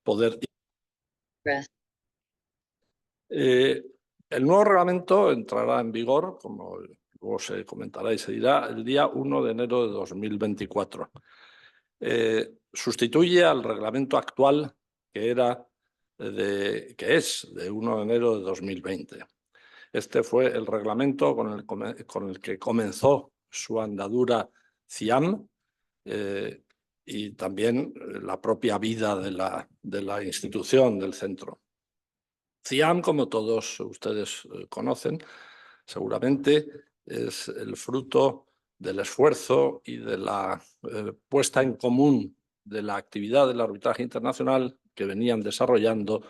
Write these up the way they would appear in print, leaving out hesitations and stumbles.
poder. Gracias. El nuevo reglamento entrará en vigor, como luego se comentará y se dirá, el día 1 de enero de 2024. Sustituye al reglamento actual que es de 1 de enero de 2020. Este fue el reglamento con el que comenzó su andadura CIAM y también la propia vida de la institución, del centro. CIAM, como todos ustedes conocen, seguramente es el fruto del esfuerzo y de la puesta en común de la actividad del arbitraje internacional que venían desarrollando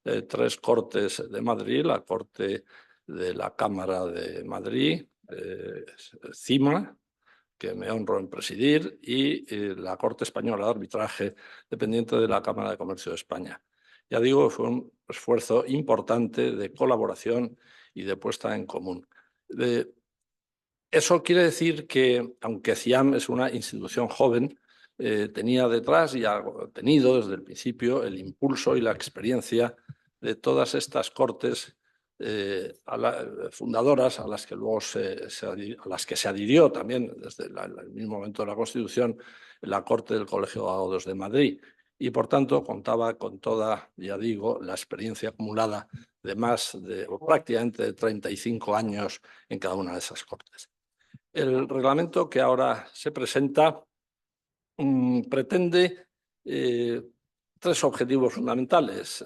tres cortes de Madrid: la Corte de la Cámara de Madrid, CIMA, que me honro en presidir, y la Corte Española de Arbitraje, dependiente de la Cámara de Comercio de España. Ya digo, fue un esfuerzo importante de colaboración y de puesta en común. Eso quiere decir que, aunque CIAM es una institución joven, tenía detrás y ha tenido desde el principio el impulso y la experiencia de todas estas cortes fundadoras a las que luego a las que se adhirió también desde el mismo momento de la Constitución la Corte del Colegio de Abogados de Madrid, y por tanto contaba con toda, ya digo, la experiencia acumulada de prácticamente de 35 años en cada una de esas cortes. El reglamento que ahora se presenta pretende tres objetivos fundamentales: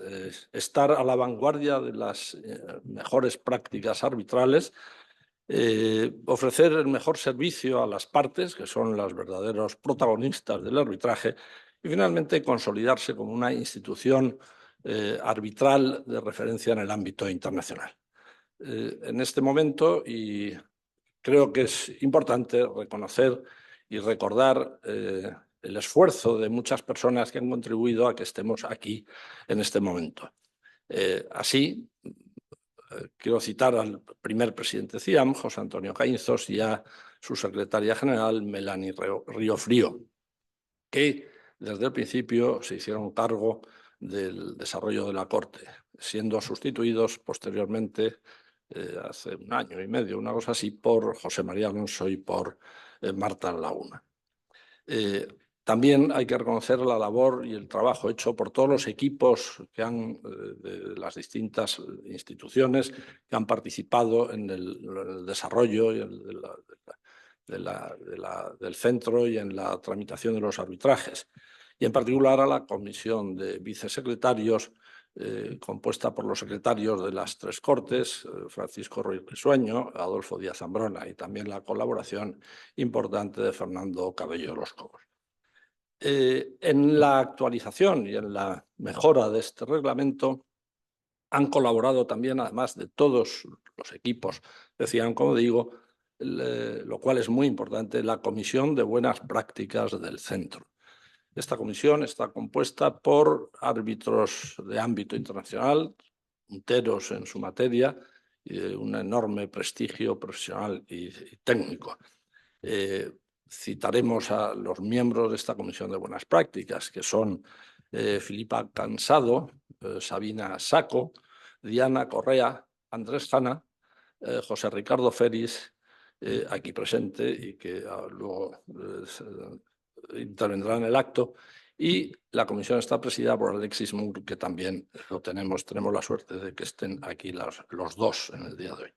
estar a la vanguardia de las mejores prácticas arbitrales, ofrecer el mejor servicio a las partes, que son los verdaderos protagonistas del arbitraje, y finalmente consolidarse como una institución arbitral de referencia en el ámbito internacional. En este momento, y creo que es importante reconocer y recordar el esfuerzo de muchas personas que han contribuido a que estemos aquí en este momento. Así, quiero citar al primer presidente CIAM, José Antonio Caínzos, y a su secretaria general, Melanie Riofrío, que desde el principio se hicieron cargo del desarrollo de la Corte, siendo sustituidos posteriormente, hace un año y medio, una cosa así, por José María Alonso y por Marta Laguna. También hay que reconocer la labor y el trabajo hecho por todos los equipos de las distintas instituciones que han participado en el desarrollo del centro y en la tramitación de los arbitrajes, y en particular a la comisión de vicesecretarios compuesta por los secretarios de las tres cortes, Francisco Ruiz Risueño, Adolfo Díaz Zambrona, y también la colaboración importante de Fernando Cabello de los Cobos. En la actualización y en la mejora de este reglamento han colaborado también, además de todos los equipos, decían, como digo, lo cual es muy importante, la Comisión de Buenas Prácticas del Centro. Esta comisión está compuesta por árbitros de ámbito internacional, punteros en su materia, y de un enorme prestigio profesional y técnico. Citaremos a los miembros de esta Comisión de Buenas Prácticas, que son Filipa Cansado, Sabina Saco, Diana Correa, Andrés Jana, José Ricardo Feris, aquí presente y que luego intervendrá en el acto, y la comisión está presidida por Alexis Moore, que también tenemos la suerte de que estén aquí los dos en el día de hoy.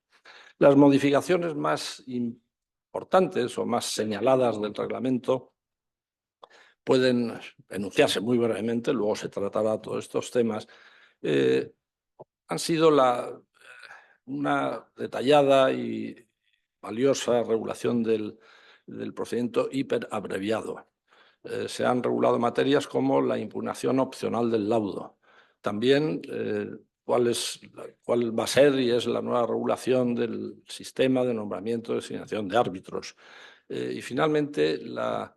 Las modificaciones más importantes o más señaladas del reglamento pueden enunciarse muy brevemente, luego se tratará todos estos temas. Han sido una detallada y valiosa regulación del procedimiento hiperabreviado. Se han regulado materias como la impugnación opcional del laudo. También cuál va a ser y es la nueva regulación del sistema de nombramiento y designación de árbitros. Y finalmente la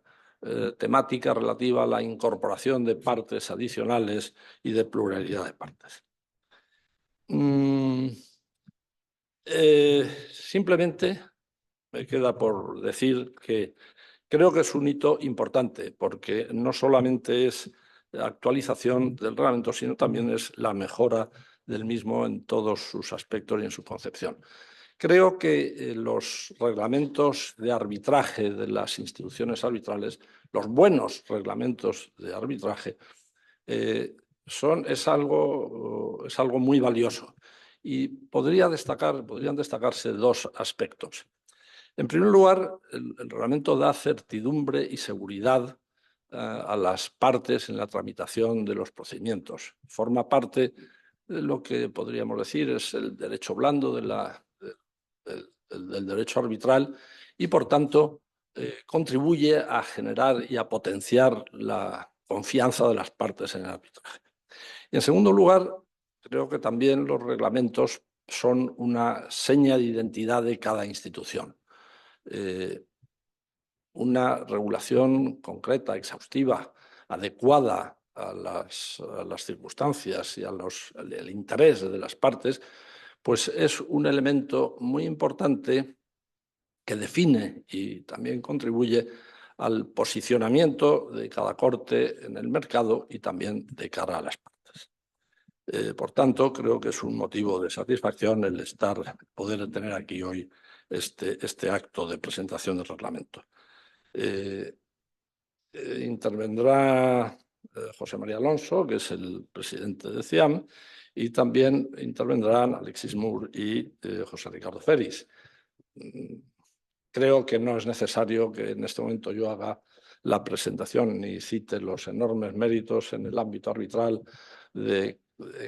temática relativa a la incorporación de partes adicionales y de pluralidad de partes. Simplemente me queda por decir que creo que es un hito importante, porque no solamente es actualización del reglamento, sino también es la mejora del mismo en todos sus aspectos y en su concepción. Creo que los reglamentos de arbitraje de las instituciones arbitrales, los buenos reglamentos de arbitraje, es algo muy valioso. Y podrían destacarse dos aspectos. En primer lugar, el reglamento da certidumbre y seguridad a las partes en la tramitación de los procedimientos. Forma parte de lo que podríamos decir es el derecho blando del derecho arbitral y, por tanto, contribuye a generar y a potenciar la confianza de las partes en el arbitraje. Y, en segundo lugar, creo que también los reglamentos son una seña de identidad de cada institución. Una regulación concreta, exhaustiva, adecuada a las circunstancias y al interés de las partes, pues es un elemento muy importante que define y también contribuye al posicionamiento de cada corte en el mercado y también de cara a las partes. Por tanto, creo que es un motivo de satisfacción el poder tener aquí hoy este acto de presentación del reglamento. Intervendrá José María Alonso, que es el presidente de CIAM, y también intervendrán Alexis Moore y José Ricardo Feris. Creo que no es necesario que en este momento yo haga la presentación ni cite los enormes méritos en el ámbito arbitral de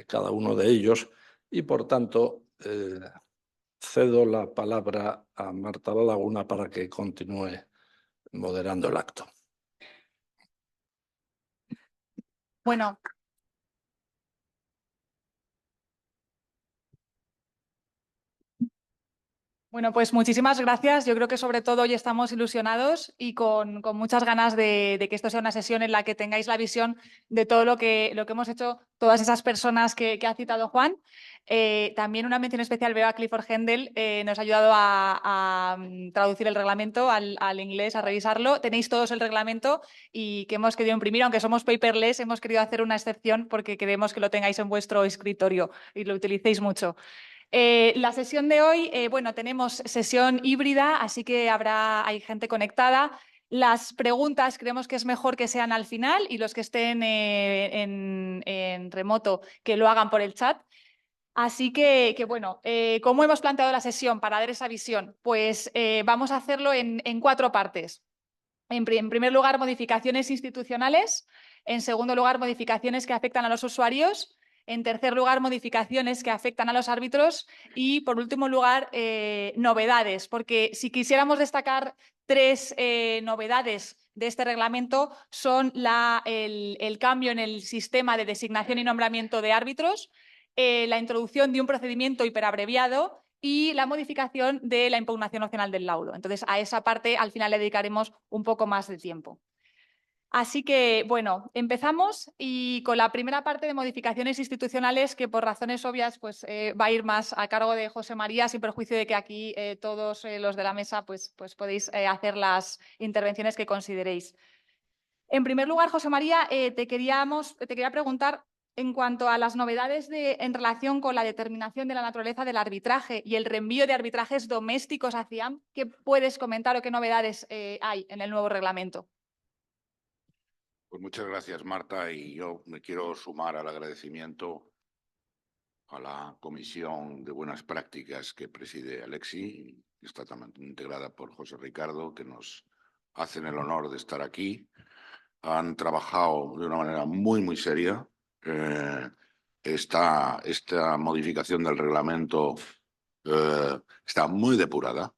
cada uno de ellos y, por tanto, cedo la palabra a Marta La Laguna para que continúe moderando el acto. Bueno. Bueno, pues muchísimas gracias. Yo creo que sobre todo hoy estamos ilusionados y con muchas ganas de que esto sea una sesión en la que tengáis la visión de todo lo que hemos hecho todas esas personas que ha citado Juan. También una mención especial veo a Clifford Hendel, nos ha ayudado a traducir el reglamento al inglés, a revisarlo. Tenéis todos el reglamento y que hemos querido imprimir, aunque somos paperless, hemos querido hacer una excepción porque queremos que lo tengáis en vuestro escritorio y lo utilicéis mucho. La sesión de hoy, bueno, tenemos sesión híbrida, así que hay gente conectada. Las preguntas creemos que es mejor que sean al final y los que estén en remoto que lo hagan por el chat. Así que bueno, ¿cómo hemos planteado la sesión para dar esa visión? Pues vamos a hacerlo en 4 partes. En primer lugar, modificaciones institucionales. En segundo lugar, modificaciones que afectan a los usuarios. En tercer lugar, modificaciones que afectan a los árbitros. Y, por último lugar, novedades. Porque si quisiéramos destacar 3 novedades de este reglamento, son el cambio en el sistema de designación y nombramiento de árbitros, la introducción de un procedimiento hiperabreviado y la modificación de la impugnación opcional del laudo. Entonces, a esa parte al final le dedicaremos un poco más de tiempo. Así que, bueno, empezamos y con la primera parte de modificaciones institucionales que por razones obvias pues, va a ir más a cargo de José María, sin perjuicio de que aquí todos los de la mesa pues podéis hacer las intervenciones que consideréis. En primer lugar, José María, te quería preguntar en cuanto a las novedades en relación con la determinación de la naturaleza del arbitraje y el reenvío de arbitrajes domésticos a CIAM, ¿qué puedes comentar o qué novedades hay en el nuevo reglamento? Pues muchas gracias, Marta, y yo me quiero sumar al agradecimiento a la Comisión de Buenas Prácticas que preside Alexi, que está también integrada por José Ricardo, que nos hacen el honor de estar aquí. Han trabajado de una manera muy, muy seria. Esta modificación del reglamento está muy depurada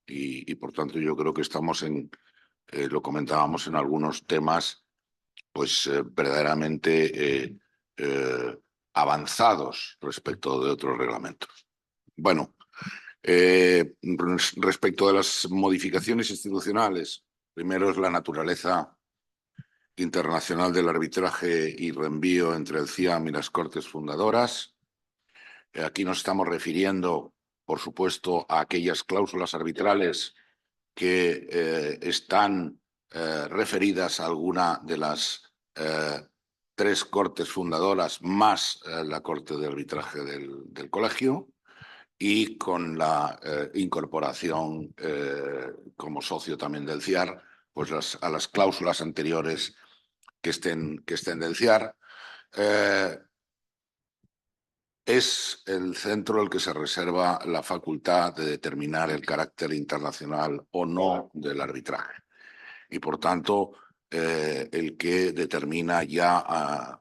y por tanto yo creo que estamos lo comentábamos en algunos temas, pues verdaderamente avanzados respecto de otros reglamentos. Bueno, respecto de las modificaciones institucionales, primero es la naturaleza internacional del arbitraje y reenvío entre el CIAM y las Cortes fundadoras. Aquí nos estamos refiriendo, por supuesto, a aquellas cláusulas arbitrales que están referidas a alguna de las 3 cortes fundadoras más la corte de arbitraje del colegio, y con la incorporación como socio también del CIAR, pues a las cláusulas anteriores que estén del CIAR. Es el centro el que se reserva la facultad de determinar el carácter internacional o no del arbitraje. Y, por tanto, el que determina ya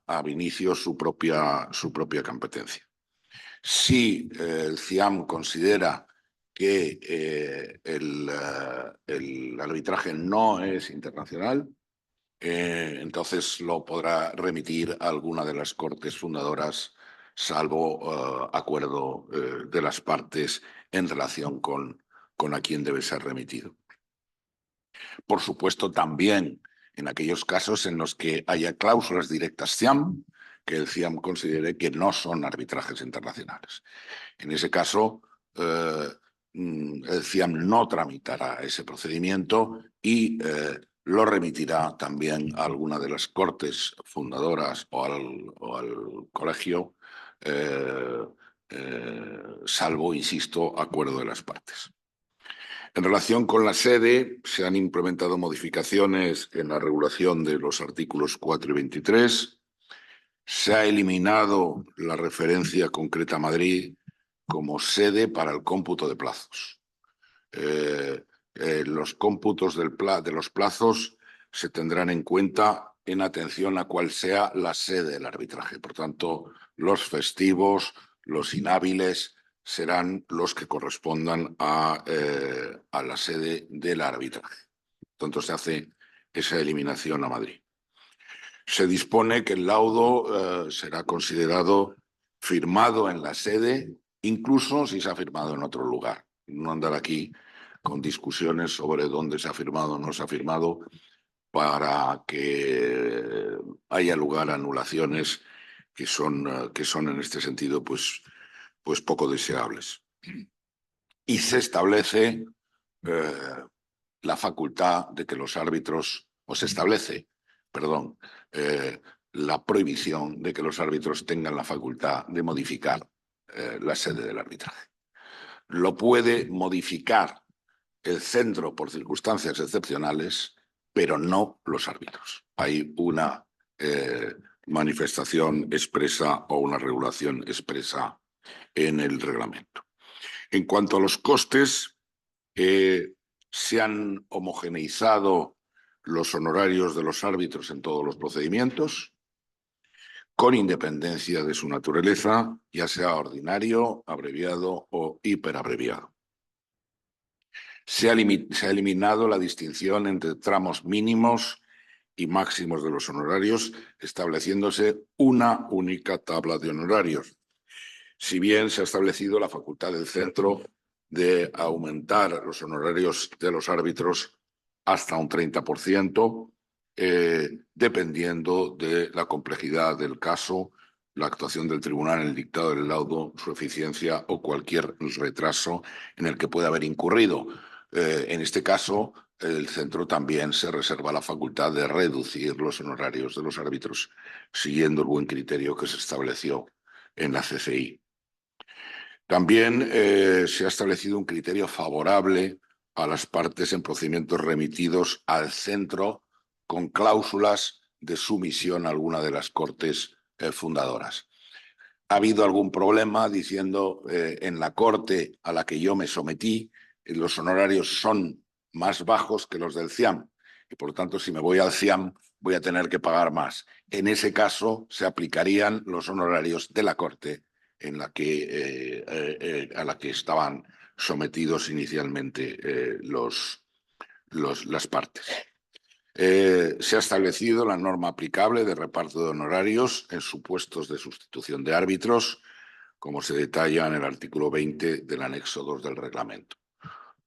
ab inicio su propia competencia. Si el CIAM considera que el arbitraje no es internacional, entonces lo podrá remitir a alguna de las cortes fundadoras, salvo acuerdo de las partes en relación con a quién debe ser remitido. Por supuesto, también en aquellos casos en los que haya cláusulas directas CIAM, que el CIAM considere que no son arbitrajes internacionales. En ese caso, el CIAM no tramitará ese procedimiento y lo remitirá también a alguna de las cortes fundadoras o al colegio, salvo, insisto, acuerdo de las partes. En relación con la sede, se han implementado modificaciones en la regulación de los artículos 4 y 23. Se ha eliminado la referencia concreta a Madrid como sede para el cómputo de plazos. Los cómputos de los plazos se tendrán en cuenta en atención a cuál sea la sede del arbitraje. Por tanto, los festivos, los inhábiles, serán los que correspondan a la sede del arbitraje. Por tanto, se hace esa eliminación a Madrid. Se dispone que el laudo será considerado firmado en la sede, incluso si se ha firmado en otro lugar. No andar aquí con discusiones sobre dónde se ha firmado o no se ha firmado, para que haya lugar a anulaciones que son en este sentido pues poco deseables. Y se establece la facultad de que los árbitros, o se establece, perdón, la prohibición de que los árbitros tengan la facultad de modificar la sede del arbitraje. Lo puede modificar el centro por circunstancias excepcionales, pero no los árbitros. Hay una manifestación expresa o una regulación expresa en el reglamento. En cuanto a los costes, se han homogeneizado los honorarios de los árbitros en todos los procedimientos, con independencia de su naturaleza, ya sea ordinario, abreviado o hiperabreviado. Se ha eliminado la distinción entre tramos mínimos y máximos de los honorarios, estableciéndose una única tabla de honorarios. Si bien se ha establecido la facultad del centro de aumentar los honorarios de los árbitros hasta un 30%, dependiendo de la complejidad del caso, la actuación del tribunal en el dictado del laudo, su eficiencia o cualquier retraso en el que pueda haber incurrido. En este caso, el centro también se reserva la facultad de reducir los honorarios de los árbitros, siguiendo el buen criterio que se estableció en la CCI. También se ha establecido un criterio favorable a las partes en procedimientos remitidos al centro con cláusulas de sumisión a alguna de las cortes fundadoras. Ha habido algún problema diciendo en la corte a la que yo me sometí, los honorarios son más bajos que los del CIAM y, por tanto, si me voy al CIAM voy a tener que pagar más. En ese caso se aplicarían los honorarios de la corte en la que, a la que estaban sometidos inicialmente las partes. Se ha establecido la norma aplicable de reparto de honorarios en supuestos de sustitución de árbitros, como se detalla en el artículo 20 del anexo 2 del reglamento.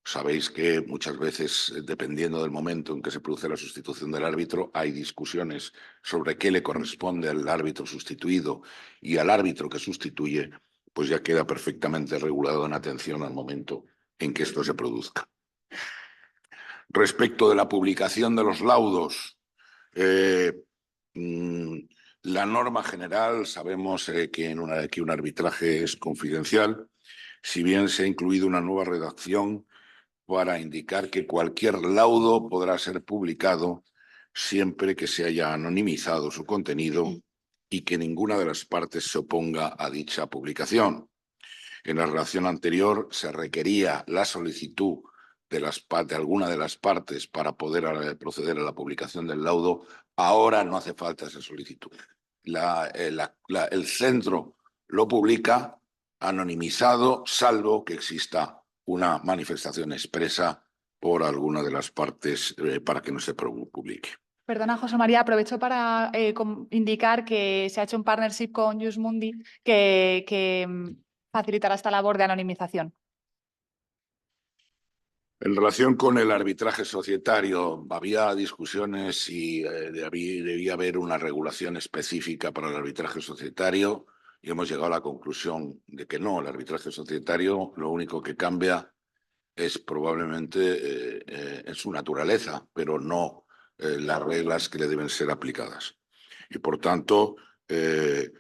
Sabéis que muchas veces, dependiendo del momento en que se produce la sustitución del árbitro, hay discusiones sobre qué le corresponde al árbitro sustituido y al árbitro que sustituye, pues ya queda perfectamente regulado en atención al momento en que esto se produzca. Respecto de la publicación de los laudos, La norma general, sabemos que un arbitraje es confidencial, si bien se ha incluido una nueva redacción para indicar que cualquier laudo podrá ser publicado siempre que se haya anonimizado su contenido y que ninguna de las partes se oponga a dicha publicación. En la redacción anterior se requería la solicitud de alguna de las partes para poder proceder a la publicación del laudo. Ahora no hace falta esa solicitud. El centro lo publica anonimizado, salvo que exista una manifestación expresa por alguna de las partes para que no se publique. Perdona, José María, aprovecho para indicar que se ha hecho un partnership con Jusmundi que facilitará esta labor de anonimización. En relación con el arbitraje societario, había discusiones si debía haber una regulación específica para el arbitraje societario y hemos llegado a la conclusión de que no. El arbitraje societario lo único que cambia es probablemente en su naturaleza, pero no las reglas que le deben ser aplicadas. Y por tanto, se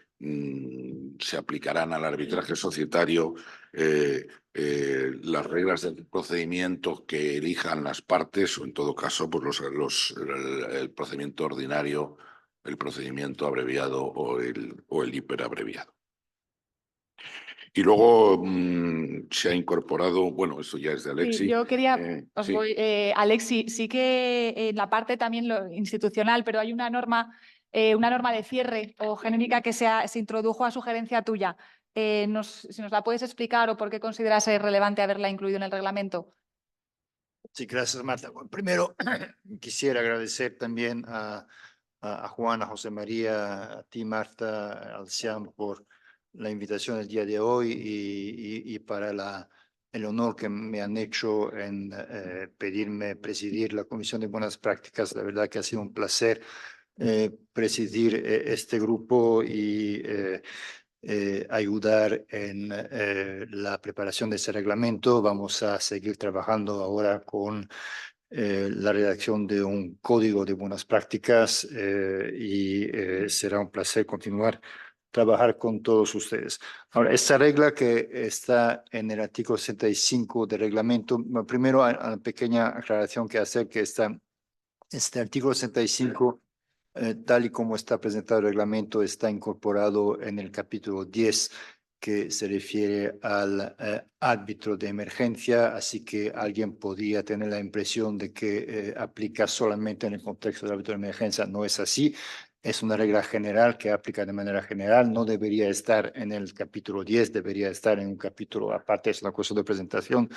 aplicarán al arbitraje societario las reglas del procedimiento que elijan las partes o en todo caso pues el procedimiento ordinario, el procedimiento abreviado o el hiperabreviado. Y luego se ha incorporado, bueno, eso ya es de Alexi. Sí, yo quería, sí. Alexi, sí que en la parte también institucional, pero hay una norma de cierre o genérica que se introdujo a sugerencia tuya. Si nos la puedes explicar o por qué consideras relevante haberla incluido en el reglamento. Sí, gracias, Marta. Bueno, primero, quisiera agradecer también a Juan, a José María, a ti, Marta, al CIAM por la invitación el día de hoy y para el honor que me han hecho en pedirme presidir la Comisión de Buenas Prácticas. La verdad que ha sido un placer presidir este grupo y ayudar en la preparación de ese reglamento. Vamos a seguir trabajando ahora con la redacción de un código de buenas prácticas y será un placer continuar trabajar con todos ustedes. Ahora, esta regla que está en el artículo 65 del reglamento, primero hay una pequeña aclaración que hacer que este artículo 65 tal y como está presentado el reglamento, está incorporado en el capítulo 10, que se refiere al árbitro de emergencia, así que alguien podría tener la impresión de que aplica solamente en el contexto del árbitro de emergencia. No es así. Es una regla general que aplica de manera general. No debería estar en el capítulo 10, debería estar en un capítulo aparte. Es una cosa de presentación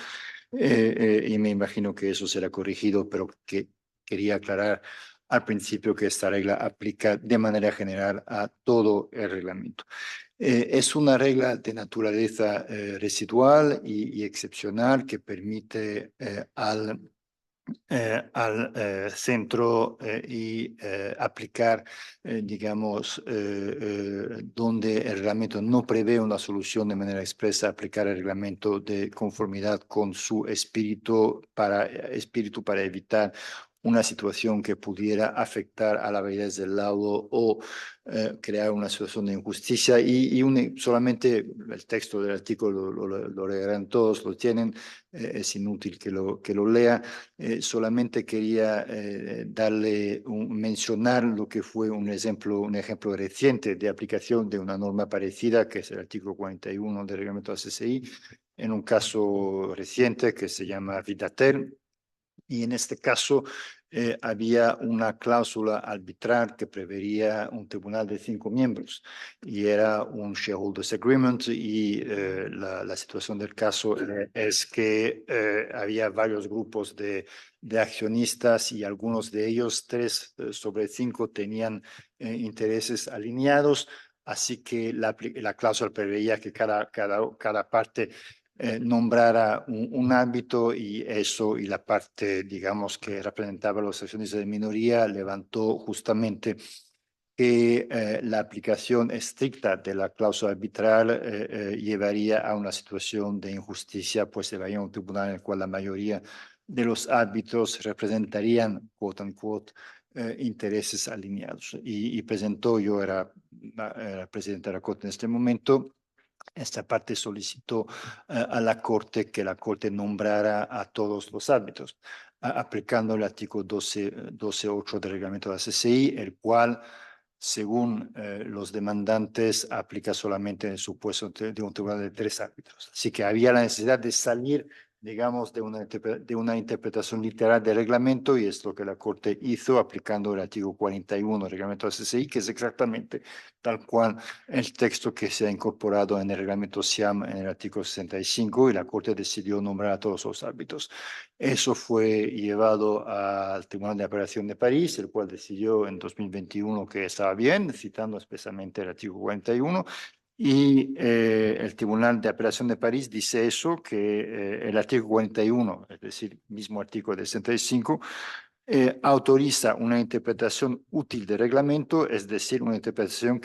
y me imagino que eso será corregido, pero que quería aclarar al principio que esta regla aplica de manera general a todo el reglamento. Es una regla de naturaleza residual y excepcional que permite al centro y aplicar, digamos, donde el reglamento no prevé una solución de manera expresa, aplicar el reglamento de conformidad con su espíritu para evitar una situación que pudiera afectar a la validez del laudo o crear una situación de injusticia solamente el texto del artículo lo leerán todos, lo tienen, es inútil que lo lea. Solamente quería mencionar lo que fue un ejemplo reciente de aplicación de una norma parecida, que es el artículo 41 del reglamento ACCI, en un caso reciente que se llama Vidatel. Y en este caso había una cláusula arbitral que preveía un tribunal de 5 miembros y era un shareholders agreement y la situación del caso es que había varios grupos de accionistas y algunos de ellos, 3 sobre 5, tenían intereses alineados. Así que la cláusula preveía que cada parte nombrara un árbitro y la parte, digamos, que representaba a los accionistas de minoría levantó justamente que la aplicación estricta de la cláusula arbitral llevaría a una situación de injusticia, pues llevaría a un tribunal en el cual la mayoría de los árbitros representarían, quote unquote, intereses alineados. Y presentó, yo era presidente de la Corte en este momento. Esta parte solicitó a la Corte que la Corte nombrara a todos los árbitros, aplicando el artículo 12.8 del reglamento de la CCI, el cual, según los demandantes, aplica solamente en el supuesto de un tribunal de 3 árbitros. Así que había la necesidad de salir, digamos, de una interpretación literal del reglamento, y es lo que la Corte hizo aplicando el artículo 41 del reglamento de la CCI, que es exactamente tal cual el texto que se ha incorporado en el reglamento SIAM en el artículo 65, y la Corte decidió nombrar a todos los árbitros. Eso fue llevado al Tribunal de Apelación de París, el cual decidió en 2021 que estaba bien, citando especialmente el artículo 41, y el Tribunal de Apelación de París dice eso, que el artículo 41, es decir, mismo artículo del 65, autoriza una interpretación útil del reglamento, es decir, una interpretación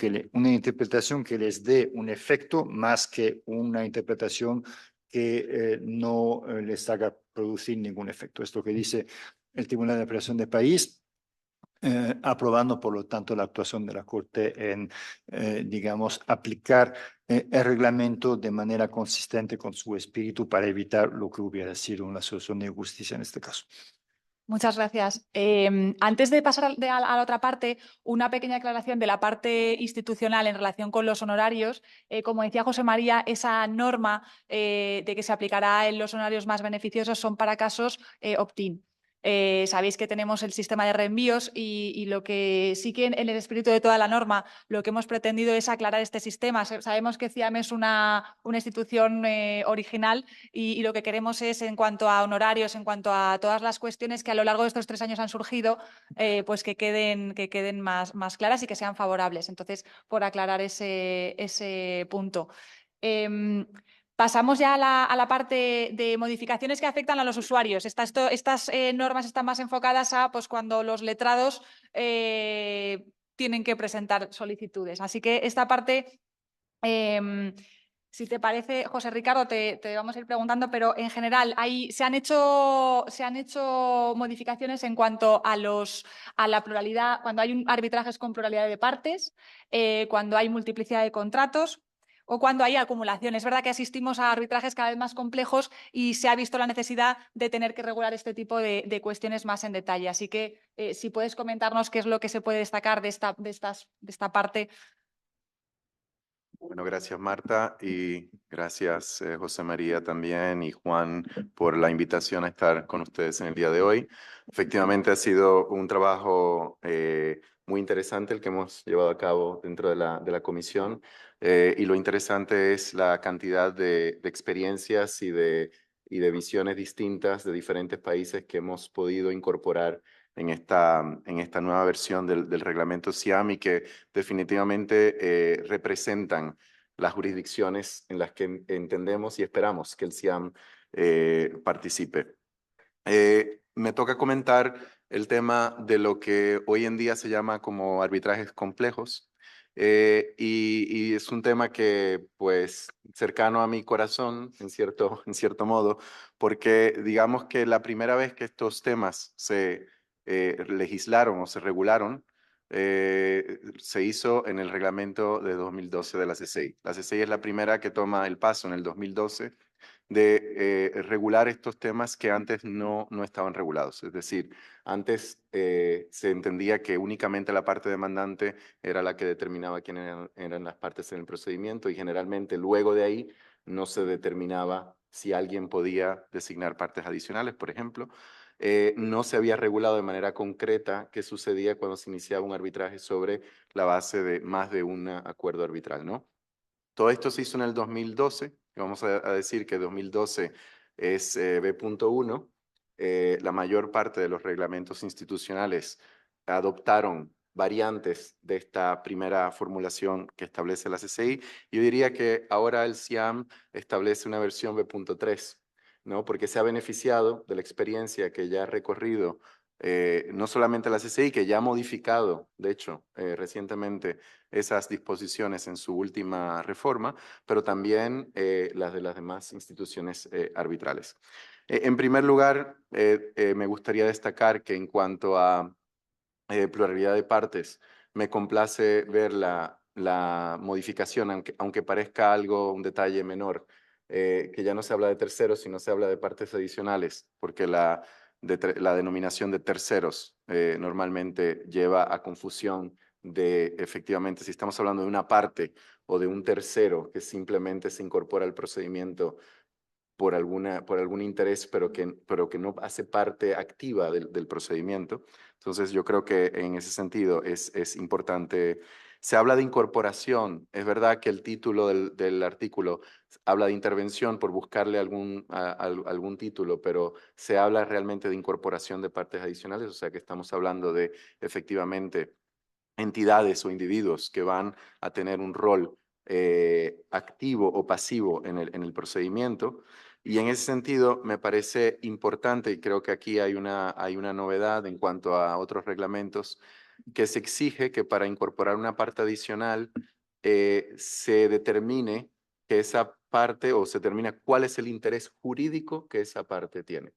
que les dé un efecto más que una interpretación que no les haga producir ningún efecto. Es lo que dice el Tribunal de Apelación de París, aprobando, por lo tanto, la actuación de la Corte en, digamos, aplicar el reglamento de manera consistente con su espíritu para evitar lo que hubiera sido una solución de injusticia en este caso. Muchas gracias. Antes de pasar a la otra parte, una pequeña aclaración de la parte institucional en relación con los honorarios. Como decía José María, esa norma de que se aplicará en los honorarios más beneficiosos son para casos opt-in. Sabéis que tenemos el sistema de reenvíos y lo que sí que en el espíritu de toda la norma lo que hemos pretendido es aclarar este sistema. Sabemos que CIAM es una institución original y lo que queremos es, en cuanto a honorarios, en cuanto a todas las cuestiones que a lo largo de estos 3 años han surgido, pues que queden más claras y que sean favorables. Entonces, por aclarar ese punto. Pasamos ya a la parte de modificaciones que afectan a los usuarios. Estas normas están más enfocadas a pues, cuando los letrados tienen que presentar solicitudes. Así que esta parte, si te parece, José Ricardo, te vamos a ir preguntando, pero en general se han hecho modificaciones en cuanto a la pluralidad, cuando hay arbitrajes con pluralidad de partes, cuando hay multiplicidad de contratos o cuando hay acumulación. Es verdad que asistimos a arbitrajes cada vez más complejos y se ha visto la necesidad de tener que regular este tipo de cuestiones más en detalle. Así que si puedes comentarnos qué es lo que se puede destacar de esta parte. Bueno, gracias Marta y gracias José María también y Juan por la invitación a estar con ustedes en el día de hoy. Efectivamente ha sido un trabajo muy interesante el que hemos llevado a cabo dentro de la comisión y lo interesante es la cantidad de experiencias y de visiones distintas de diferentes países que hemos podido incorporar en esta nueva versión del reglamento SIAM y que definitivamente representan las jurisdicciones en las que entendemos y esperamos que el SIAM participe. Me toca comentar el tema de lo que hoy en día se llama como arbitrajes complejos y es un tema que pues cercano a mi corazón en cierto modo, porque digamos que la primera vez que estos temas se legislaron o se regularon, se hizo en el reglamento de 2012 de la CCI. La CCI es la primera que toma el paso en el 2012 de regular estos temas que antes no estaban regulados. Es decir, antes se entendía que únicamente la parte demandante era la que determinaba quiénes eran las partes en el procedimiento y generalmente luego de ahí no se determinaba si alguien podía designar partes adicionales, por ejemplo. No se había regulado de manera concreta qué sucedía cuando se iniciaba un arbitraje sobre la base de más de un acuerdo arbitral, ¿no? Todo esto se hizo en el 2012, y vamos a decir que 2012 es B.1. La mayor parte de los reglamentos institucionales adoptaron variantes de esta primera formulación que establece la CCI. Yo diría que ahora el SIAM establece una versión B.3, ¿no? Porque se ha beneficiado de la experiencia que ya ha recorrido no solamente la CCI, que ya ha modificado, de hecho, recientemente esas disposiciones en su última reforma, pero también las de las demás instituciones arbitrales. En primer lugar, me gustaría destacar que en cuanto a pluralidad de partes, me complace ver la modificación, aunque parezca algo, un detalle menor, que ya no se habla de terceros, sino se habla de partes adicionales, porque la denominación de terceros normalmente lleva a confusión de, efectivamente, si estamos hablando de una parte o de un tercero que simplemente se incorpora al procedimiento por algún interés, pero que no hace parte activa del procedimiento. Entonces, yo creo que en ese sentido es importante. Se habla de incorporación. Es verdad que el título del artículo habla de intervención por buscarle algún título, pero se habla realmente de incorporación de partes adicionales, o sea que estamos hablando de efectivamente entidades o individuos que van a tener un rol activo o pasivo en el procedimiento. Y en ese sentido me parece importante, y creo que aquí hay una novedad en cuanto a otros reglamentos, que se exige que para incorporar una parte adicional se determine que esa parte o se determina cuál es el interés jurídico que esa parte tiene.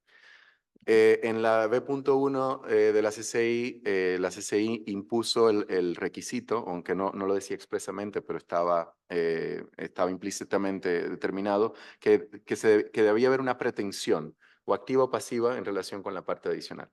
En la B.1 de la CCI impuso el requisito, aunque no lo decía expresamente, pero estaba implícitamente determinado, que debía haber una pretensión o activa o pasiva en relación con la parte adicional.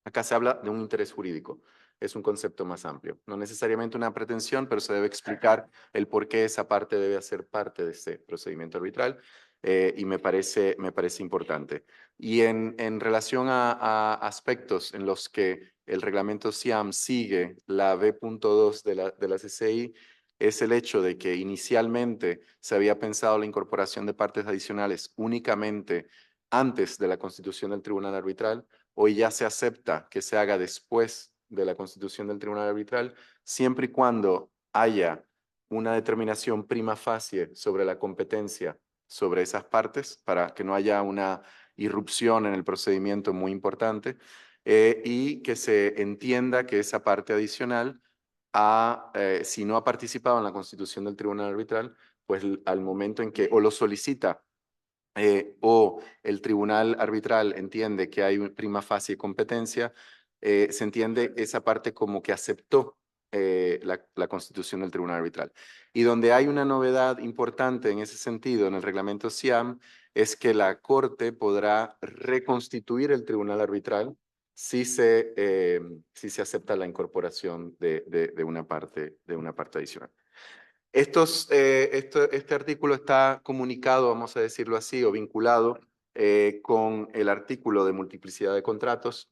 Acá se habla de un interés jurídico. Es un concepto más amplio. No necesariamente una pretensión, pero se debe explicar el por qué esa parte debe hacer parte de este procedimiento arbitral y me parece importante. Y en relación a aspectos en los que el reglamento SIAM sigue la B.2 de la CCI, es el hecho de que inicialmente se había pensado la incorporación de partes adicionales únicamente antes de la constitución del Tribunal Arbitral. Hoy ya se acepta que se haga después de la constitución del Tribunal Arbitral, siempre y cuando haya una determinación prima facie sobre la competencia sobre esas partes, para que no haya una irrupción en el procedimiento muy importante, y que se entienda que esa parte adicional, si no ha participado en la constitución del Tribunal Arbitral, pues al momento en que o lo solicita o el tribunal arbitral entiende que hay una prima facie competencia, se entiende esa parte como que aceptó la constitución del tribunal arbitral. Y donde hay una novedad importante en ese sentido en el reglamento SIAM es que la Corte podrá reconstituir el tribunal arbitral si se acepta la incorporación de una parte adicional. Este artículo está comunicado, vamos a decirlo así, o vinculado con el artículo de multiplicidad de contratos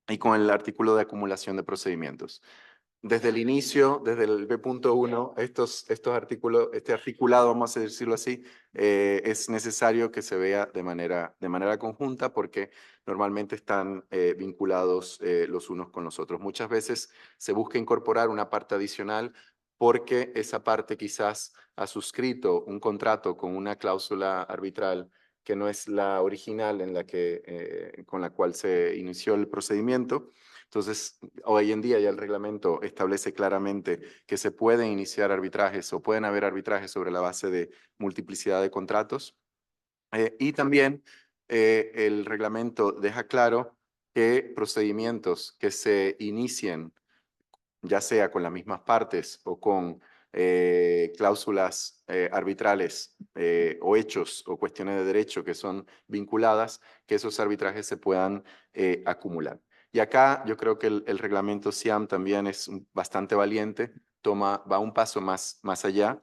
y con el artículo de acumulación de procedimientos. Desde el inicio, desde el B.1, este articulado, vamos a decirlo así, es necesario que se vea de manera conjunta porque normalmente están vinculados los unos con los otros. Muchas veces se busca incorporar una parte adicional porque esa parte quizás ha suscrito un contrato con una cláusula arbitral que no es la original con la cual se inició el procedimiento. Entonces, hoy en día ya el reglamento establece claramente que se pueden iniciar arbitrajes o pueden haber arbitrajes sobre la base de multiplicidad de contratos. Y también el reglamento deja claro que procedimientos que se inicien, ya sea con las mismas partes o con cláusulas arbitrales o hechos o cuestiones de derecho que son vinculadas, que esos arbitrajes se puedan acumular. Y acá yo creo que el reglamento SIAM también es bastante valiente, va un paso más allá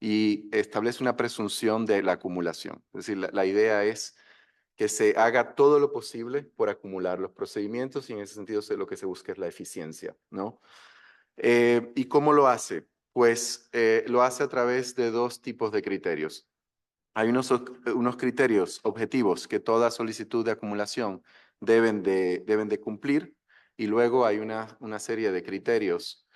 y establece una presunción de la acumulación. Es decir, la idea es que se haga todo lo posible por acumular los procedimientos y en ese sentido lo que se busca es la eficiencia, ¿no? ¿Y cómo lo hace? Pues lo hace a través de dos tipos de criterios. Hay unos criterios objetivos que toda solicitud de acumulación deben de cumplir y luego hay una serie de criterios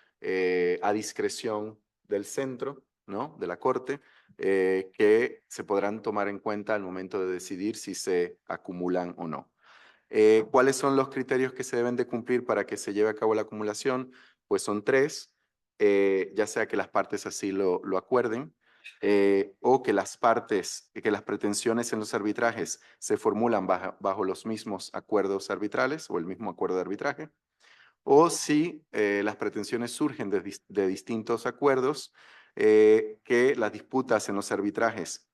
a discreción del centro, ¿no? De la Corte, que se podrán tomar en cuenta al momento de decidir si se acumulan o no. ¿Cuáles son los criterios que se deben de cumplir para que se lleve a cabo la acumulación? Pues son tres, ya sea que las partes así lo acuerden, o que las pretensiones en los arbitrajes se formulan bajo los mismos acuerdos arbitrales o el mismo acuerdo de arbitraje, o si las pretensiones surgen de distintos acuerdos, que las disputas en los arbitrajes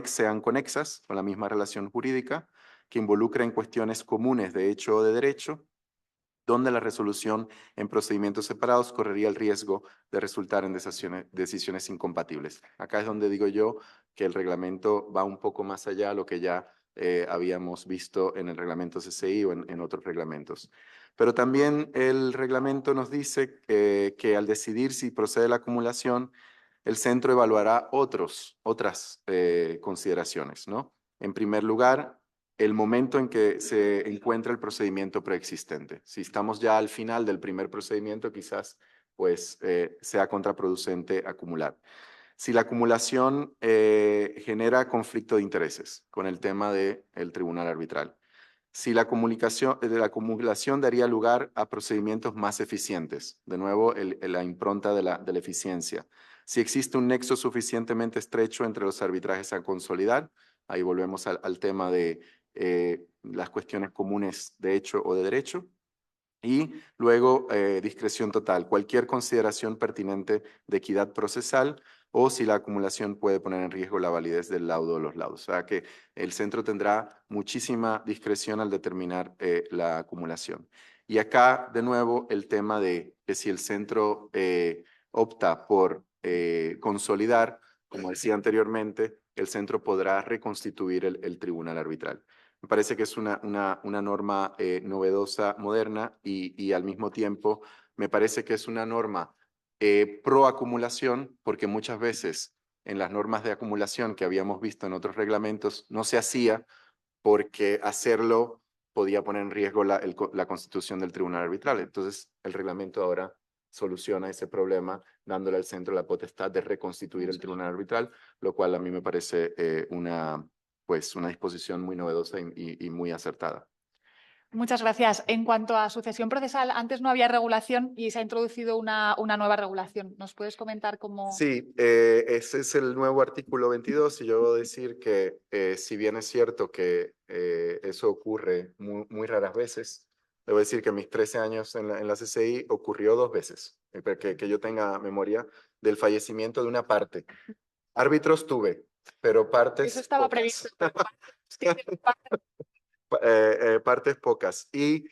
sean conexas con la misma relación jurídica, que involucren cuestiones comunes de hecho o de derecho, donde la resolución en procedimientos separados correría el riesgo de resultar en decisiones incompatibles. Acá es donde digo yo que el reglamento va un poco más allá de lo que ya habíamos visto en el reglamento CCI o en otros reglamentos. Pero también el reglamento nos dice que al decidir si procede la acumulación, el centro evaluará otras consideraciones, ¿no? En primer lugar, el momento en que se encuentra el procedimiento preexistente. Si estamos ya al final del primer procedimiento, quizás pues sea contraproducente acumular. Si la acumulación genera conflicto de intereses con el tema del tribunal arbitral. Si la acumulación daría lugar a procedimientos más eficientes. De nuevo, la impronta de la eficiencia. Si existe un nexo suficientemente estrecho entre los arbitrajes a consolidar, ahí volvemos al tema de las cuestiones comunes de hecho o de derecho. Y luego, discreción total, cualquier consideración pertinente de equidad procesal o si la acumulación puede poner en riesgo la validez del laudo de los laudos. O sea que el centro tendrá muchísima discreción al determinar la acumulación. Y acá, de nuevo, el tema de que si el centro opta por consolidar, como decía anteriormente, el centro podrá reconstituir el tribunal arbitral. Me parece que es una norma novedosa, moderna y al mismo tiempo me parece que es una norma pro acumulación, porque muchas veces en las normas de acumulación que habíamos visto en otros reglamentos no se hacía porque hacerlo podía poner en riesgo la constitución del tribunal arbitral. Entonces el reglamento ahora soluciona ese problema dándole al centro la potestad de reconstituir el tribunal arbitral, lo cual a mí me parece una disposición muy novedosa y muy acertada. Muchas gracias. En cuanto a sucesión procesal, antes no había regulación y se ha introducido una nueva regulación. ¿Nos puedes comentar cómo? Sí, ese es el nuevo artículo 22 y yo debo decir que si bien es cierto que eso ocurre muy raras veces, debo decir que en mis 13 años en la CCI ocurrió 2 veces, que yo tenga memoria del fallecimiento de una parte. Árbitros tuve, pero partes Eso estaba pocas. previsto. Partes pocas. Y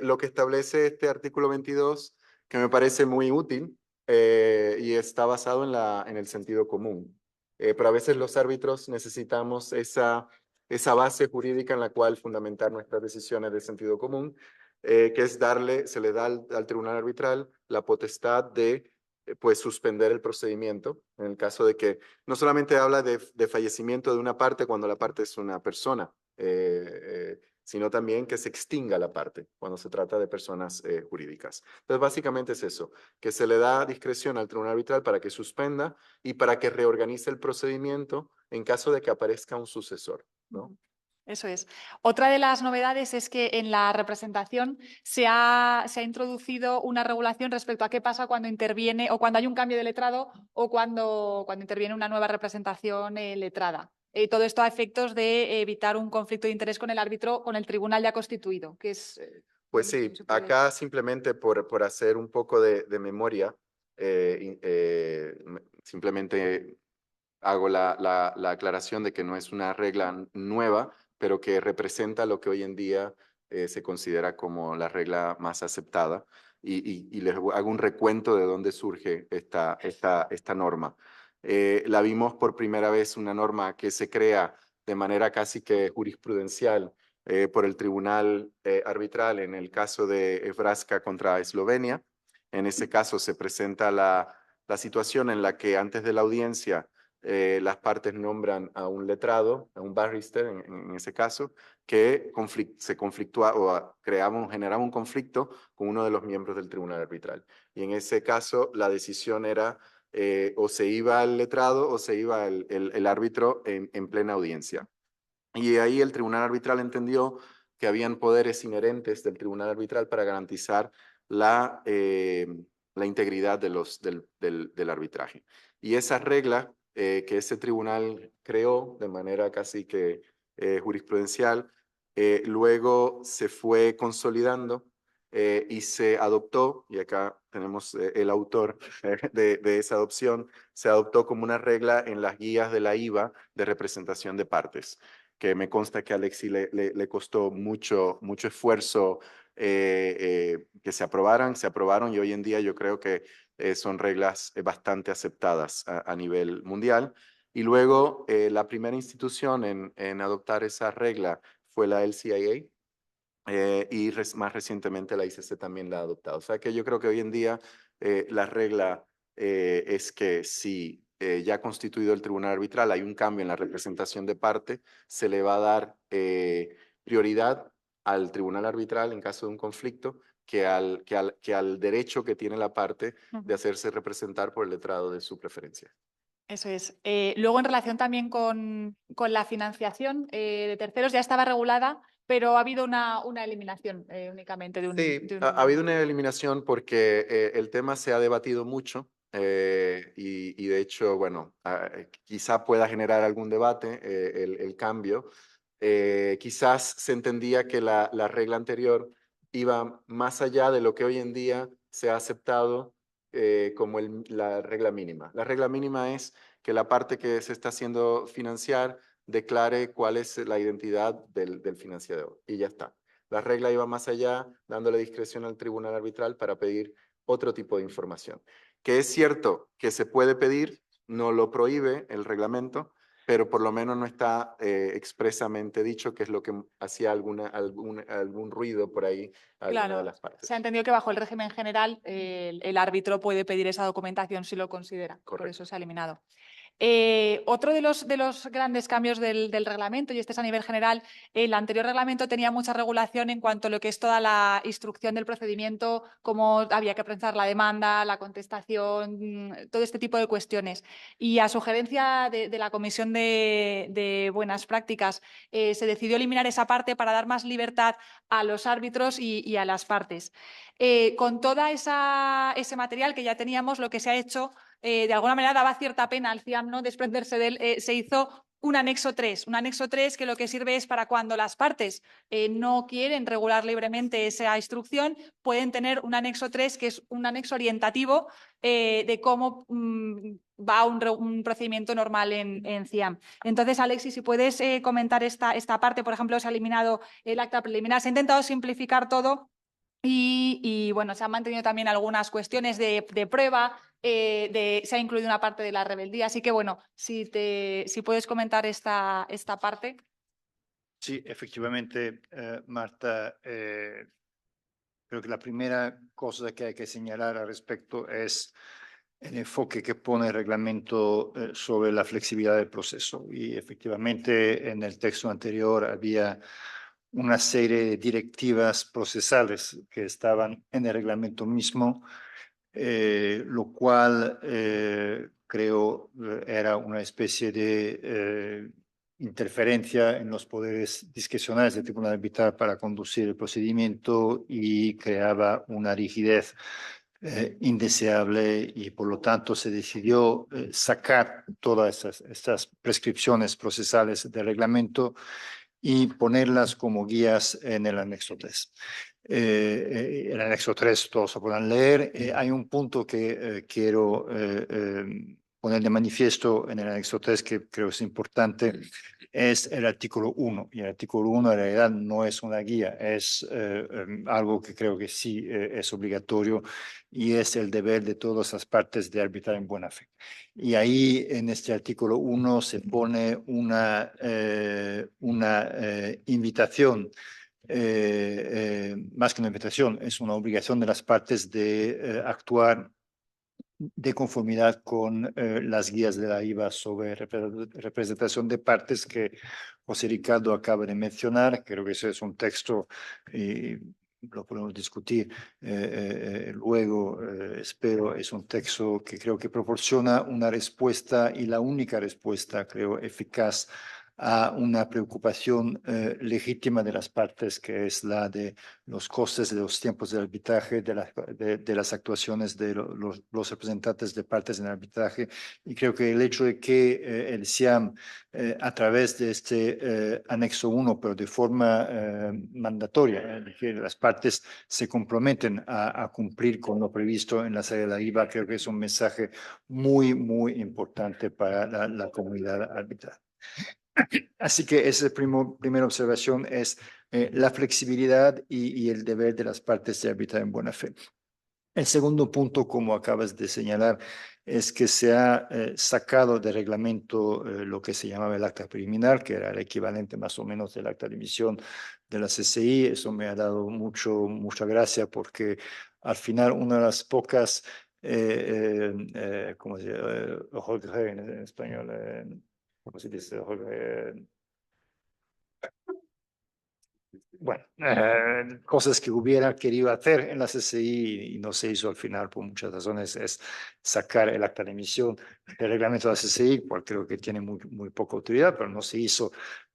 lo que establece este artículo 22, que me parece muy útil y está basado en el sentido común. Pero a veces los árbitros necesitamos esa base jurídica en la cual fundamentar nuestras decisiones de sentido común, que es se le da al tribunal arbitral la potestad de pues suspender el procedimiento en el caso de que no solamente habla de fallecimiento de una parte cuando la parte es una persona, sino también que se extinga la parte cuando se trata de personas jurídicas. Entonces, básicamente es eso, que se le da discreción al tribunal arbitral para que suspenda y para que reorganice el procedimiento en caso de que aparezca un sucesor, ¿no? Eso es. Otra de las novedades es que en la representación se ha introducido una regulación respecto a qué pasa cuando interviene o cuando hay un cambio de letrado o cuando interviene una nueva representación letrada. Todo esto a efectos de evitar un conflicto de interés con el árbitro, con el tribunal ya constituido, que es... Pues sí, acá simplemente por hacer un poco de memoria, simplemente hago la aclaración de que no es una regla nueva, pero que representa lo que hoy en día se considera como la regla más aceptada. Y les hago un recuento de dónde surge esta norma. La vimos por primera vez, una norma que se crea de manera casi que jurisprudencial por el Tribunal Arbitral en el caso de Evraska contra Eslovenia. En ese caso se presenta la situación en la que antes de la audiencia las partes nombran a un letrado, a un barrister en ese caso, que se conflictúa o generaba un conflicto con uno de los miembros del tribunal arbitral. Y en ese caso la decisión era o se iba al letrado o se iba el árbitro en plena audiencia. Y ahí el tribunal arbitral entendió que habían poderes inherentes del tribunal arbitral para garantizar la integridad del arbitraje. Y esa regla que ese tribunal creó de manera casi que jurisprudencial, luego se fue consolidando y se adoptó, y acá tenemos el autor de esa adopción, se adoptó como una regla en las guías de la IVA de representación de partes, que me consta que a Alexi le costó mucho esfuerzo que se aprobaron y hoy en día yo creo que son reglas bastante aceptadas a nivel mundial. Y luego la primera institución en adoptar esa regla fue la LCIA, y más recientemente la ICC también la ha adoptado. O sea que yo creo que hoy en día la regla es que si ya constituido el tribunal arbitral hay un cambio en la representación de parte, se le va a dar prioridad al tribunal arbitral en caso de un conflicto que al derecho que tiene la parte de hacerse representar por el letrado de su preferencia. Eso es. Luego, en relación también con la financiación de terceros, ya estaba regulada, pero ha habido una eliminación únicamente de un... Sí, ha habido una eliminación porque el tema se ha debatido mucho y de hecho, bueno, quizá pueda generar algún debate el cambio. Quizás se entendía que la regla anterior iba más allá de lo que hoy en día se ha aceptado como la regla mínima. La regla mínima es que la parte que se está haciendo financiar declare cuál es la identidad del financiador y ya está. La regla iba más allá, dándole discreción al tribunal arbitral para pedir otro tipo de información. Que es cierto que se puede pedir, no lo prohíbe el reglamento, pero por lo menos no está expresamente dicho, que es lo que hacía algún ruido por ahí a alguna de las partes. Se ha entendido que bajo el régimen general el árbitro puede pedir esa documentación si lo considera. Correcto. Por eso se ha eliminado. Otro de los grandes cambios del reglamento, y este es a nivel general, el anterior reglamento tenía mucha regulación en cuanto a lo que es toda la instrucción del procedimiento, cómo había que presentar la demanda, la contestación, todo este tipo de cuestiones. Y a sugerencia de la Comisión de Buenas Prácticas, se decidió eliminar esa parte para dar más libertad a los árbitros y a las partes. Con toda ese material que ya teníamos, lo que se ha hecho, de alguna manera daba cierta pena al CIAM, ¿no?, desprenderse de él, se hizo un anexo 3. Un anexo 3 que lo que sirve es para cuando las partes no quieren regular libremente esa instrucción, pueden tener un anexo 3 que es un anexo orientativo de cómo va un procedimiento normal en CIAM. Entonces, Alexis, si puedes comentar esta parte, por ejemplo, se ha eliminado el acta preliminar, se ha intentado simplificar todo. Y bueno, se han mantenido también algunas cuestiones de prueba, se ha incluido una parte de la rebeldía. Así que bueno, si puedes comentar esta parte. Sí, efectivamente, Marta, creo que la primera cosa que hay que señalar al respecto es el enfoque que pone el reglamento sobre la flexibilidad del proceso. Y efectivamente, en el texto anterior había una serie de directivas procesales que estaban en el reglamento mismo, lo cual creo era una especie de interferencia en los poderes discrecionales del Tribunal Arbitral para conducir el procedimiento y creaba una rigidez indeseable, y por lo tanto se decidió sacar todas estas prescripciones procesales del reglamento y ponerlas como guías en el anexo 3. El anexo 3 todos se podrán leer. Hay un punto que quiero poner de manifiesto en el anexo 3 que creo es importante, es el artículo 1. Y el artículo 1 en realidad no es una guía, es algo que creo que sí es obligatorio, y es el deber de todas las partes de arbitrar en buena fe. Y ahí en este artículo 1 se pone una invitación, más que una invitación, es una obligación de las partes de actuar de conformidad con las guías de la IVA sobre representación de partes que José Ricardo acaba de mencionar. Creo que ese es un texto, y lo podemos discutir luego, espero, es un texto que creo que proporciona una respuesta, y la única respuesta, creo, eficaz a una preocupación legítima de las partes, que es la de los costes de los tiempos de arbitraje, de las actuaciones de los representantes de partes en arbitraje. Y creo que el hecho de que el SIAM, a través de este anexo 1, pero de forma mandatoria, que las partes se comprometen a cumplir con lo previsto en la sede de la IVA, creo que es un mensaje muy, muy importante para la comunidad arbitral. Así que esa primera observación es la flexibilidad y el deber de las partes de arbitrar en buena fe. El segundo punto, como acabas de señalar, es que se ha sacado de reglamento lo que se llamaba el acta preliminar, que era el equivalente más o menos del acta de emisión de la CCI. Eso me ha dado mucha gracia, porque al final una de las pocas, ¿cómo se llama? En español, ¿cómo se dice? Bueno, cosas que hubiera querido hacer en la CCI y no se hizo al final por muchas razones, es sacar el acta de emisión del reglamento de la CCI, cual creo que tiene muy poca autoridad, pero no se hizo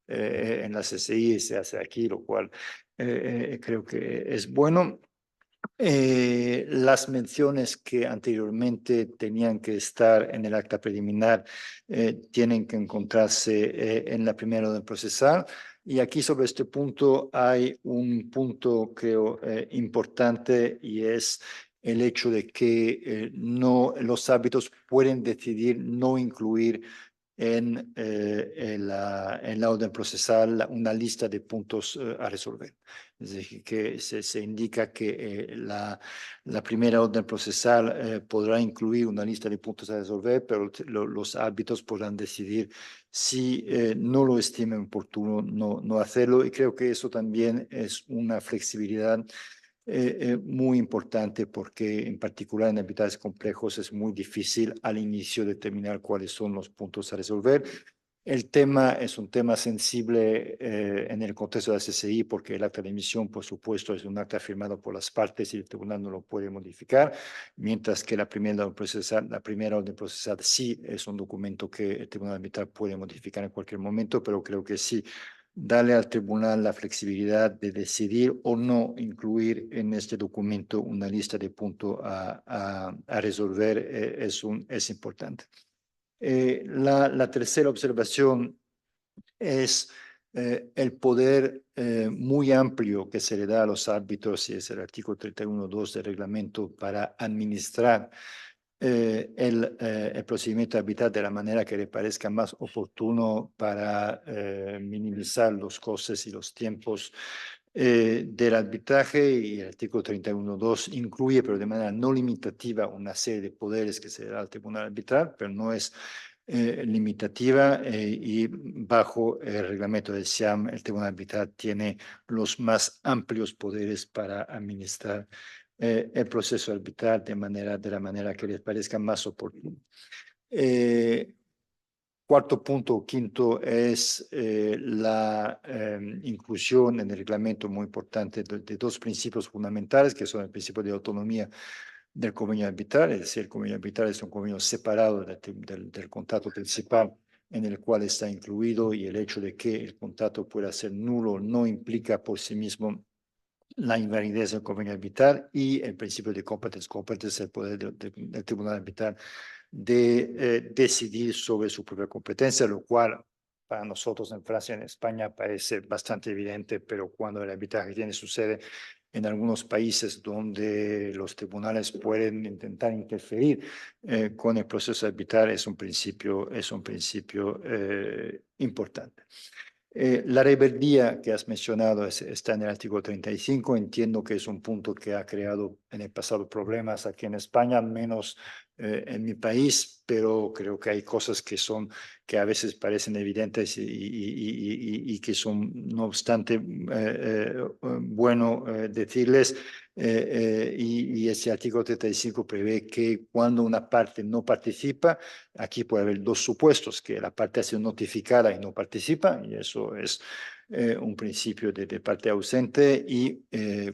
en la CCI, se hace aquí, lo cual creo que es bueno. Las menciones que anteriormente tenían que estar en el acta preliminar tienen que encontrarse en la primera orden procesal. Y aquí sobre este punto hay un punto, creo, importante, y es el hecho de que los árbitros pueden decidir no incluir en la orden procesal una lista de puntos a resolver. Es decir, que se indica que la primera orden procesal podrá incluir una lista de puntos a resolver, pero los árbitros podrán decidir, si no lo estimen oportuno, no hacerlo. Y creo que eso también es una flexibilidad muy importante, porque en particular en arbitrajes complejos es muy difícil al inicio determinar cuáles son los puntos a resolver. El tema es un tema sensible en el contexto de la CCI, porque el acta de emisión, por supuesto, es un acta firmado por las partes y el tribunal no lo puede modificar, mientras que la primera orden procesal sí es un documento que el tribunal arbitral puede modificar en cualquier momento, pero creo que sí, darle al tribunal la flexibilidad de decidir o no incluir en este documento una lista de puntos a resolver es importante. La tercera observación es el poder muy amplio que se le da a los árbitros, y es el artículo 31.2 del reglamento, para administrar el procedimiento arbitral de la manera que le parezca más oportuno para minimizar los costes y los tiempos del arbitraje. Y el artículo 31.2 incluye, pero de manera no limitativa, una serie de poderes que se da al tribunal arbitral, pero no es limitativa, y bajo el reglamento del SIAM, el tribunal arbitral tiene los más amplios poderes para administrar el proceso arbitral de la manera que les parezca más oportuno. Cuarto punto, quinto, es la inclusión en el reglamento muy importante de dos principios fundamentales, que son el principio de autonomía del convenio arbitral. Es decir, el convenio arbitral es un convenio separado del contrato principal en el cual está incluido, y el hecho de que el contrato pueda ser nulo no implica por sí mismo la invalidez del convenio arbitral. Y el principio de competence es el poder del tribunal arbitral de decidir sobre su propia competencia, lo cual para nosotros en Francia y en España parece bastante evidente, pero cuando el arbitraje tiene su sede en algunos países donde los tribunales pueden intentar interferir con el proceso arbitral, es un principio importante. La rebeldía que has mencionado está en el artículo 35. Entiendo que es un punto que ha creado en el pasado problemas aquí en España, menos en mi país, pero creo que hay cosas que a veces parecen evidentes y que son, no obstante, bueno decirles. Y ese artículo 35 prevé que cuando una parte no participa, aquí puede haber dos supuestos: que la parte ha sido notificada y no participa, y eso es un principio de parte ausente, y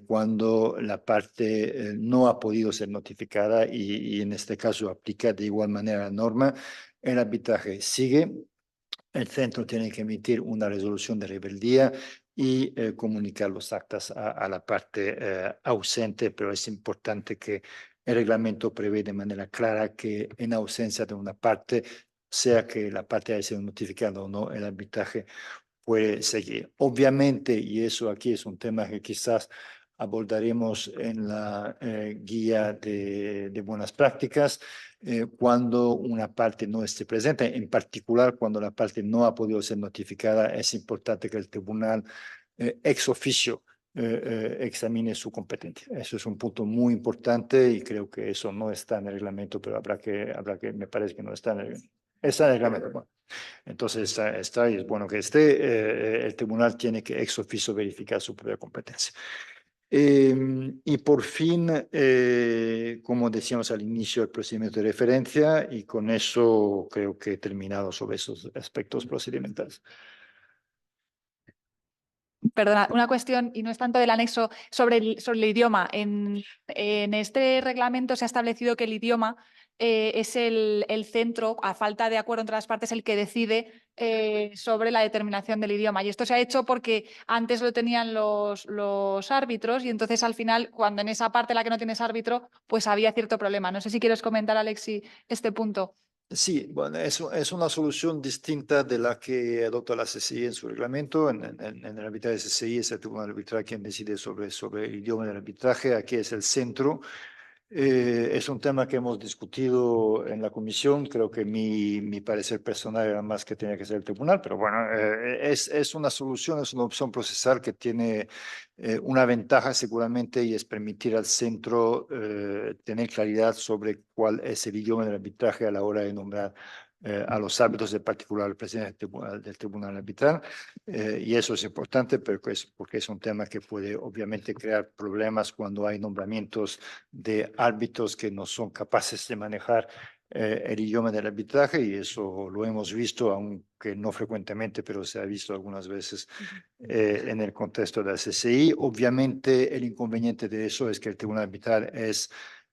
cuando la parte no ha podido ser notificada, y en este caso aplica de igual manera la norma, el arbitraje sigue. el centro tiene que emitir una resolución de rebeldía y comunicar los actas a la parte ausente, pero es importante que el reglamento prevé de manera clara que en ausencia de una parte, sea que la parte haya sido notificada o no, el arbitraje puede seguir. Obviamente, y eso aquí es un tema que quizás abordaremos en la guía de buenas prácticas, cuando una parte no esté presente, en particular cuando la parte no ha podido ser notificada, es importante que el tribunal ex oficio examine su competencia. Eso es un punto muy importante y creo que eso no está en el reglamento, pero habrá que me parece que no está en el reglamento. Está en el reglamento. Bueno, entonces está y es bueno que esté. El tribunal tiene que ex oficio verificar su propia competencia. Y por fin, como decíamos al inicio, el procedimiento de referencia, y con eso creo que he terminado sobre esos aspectos procedimentales. Perdona, una cuestión, y no es tanto del anexo, sobre el idioma. En este reglamento se ha establecido que el idioma es el centro, a falta de acuerdo entre las partes, el que decide sobre la determinación del idioma. Y esto se ha hecho porque antes lo tenían los árbitros y entonces al final, cuando en esa parte en la que no tienes árbitro, pues había cierto problema. No sé si quieres comentar, Alexi, este punto. Sí, bueno, es una solución distinta de la que adopta la CCI en su reglamento. En el arbitraje de CCI es el tribunal arbitral quien decide sobre el idioma del arbitraje. Aquí es el centro. Es un tema que hemos discutido en la comisión. Creo que mi parecer personal era más que tenía que ser el tribunal, pero bueno, es una solución, es una opción procesal que tiene una ventaja seguramente, y es permitir al centro tener claridad sobre cuál es el idioma del arbitraje a la hora de nombrar a los árbitros, en particular al presidente del tribunal arbitral. Y eso es importante porque es un tema que puede obviamente crear problemas cuando hay nombramientos de árbitros que no son capaces de manejar el idioma del arbitraje, y eso lo hemos visto, aunque no frecuentemente, pero se ha visto algunas veces en el contexto de la CCI. Obviamente el inconveniente de eso es que el tribunal arbitral es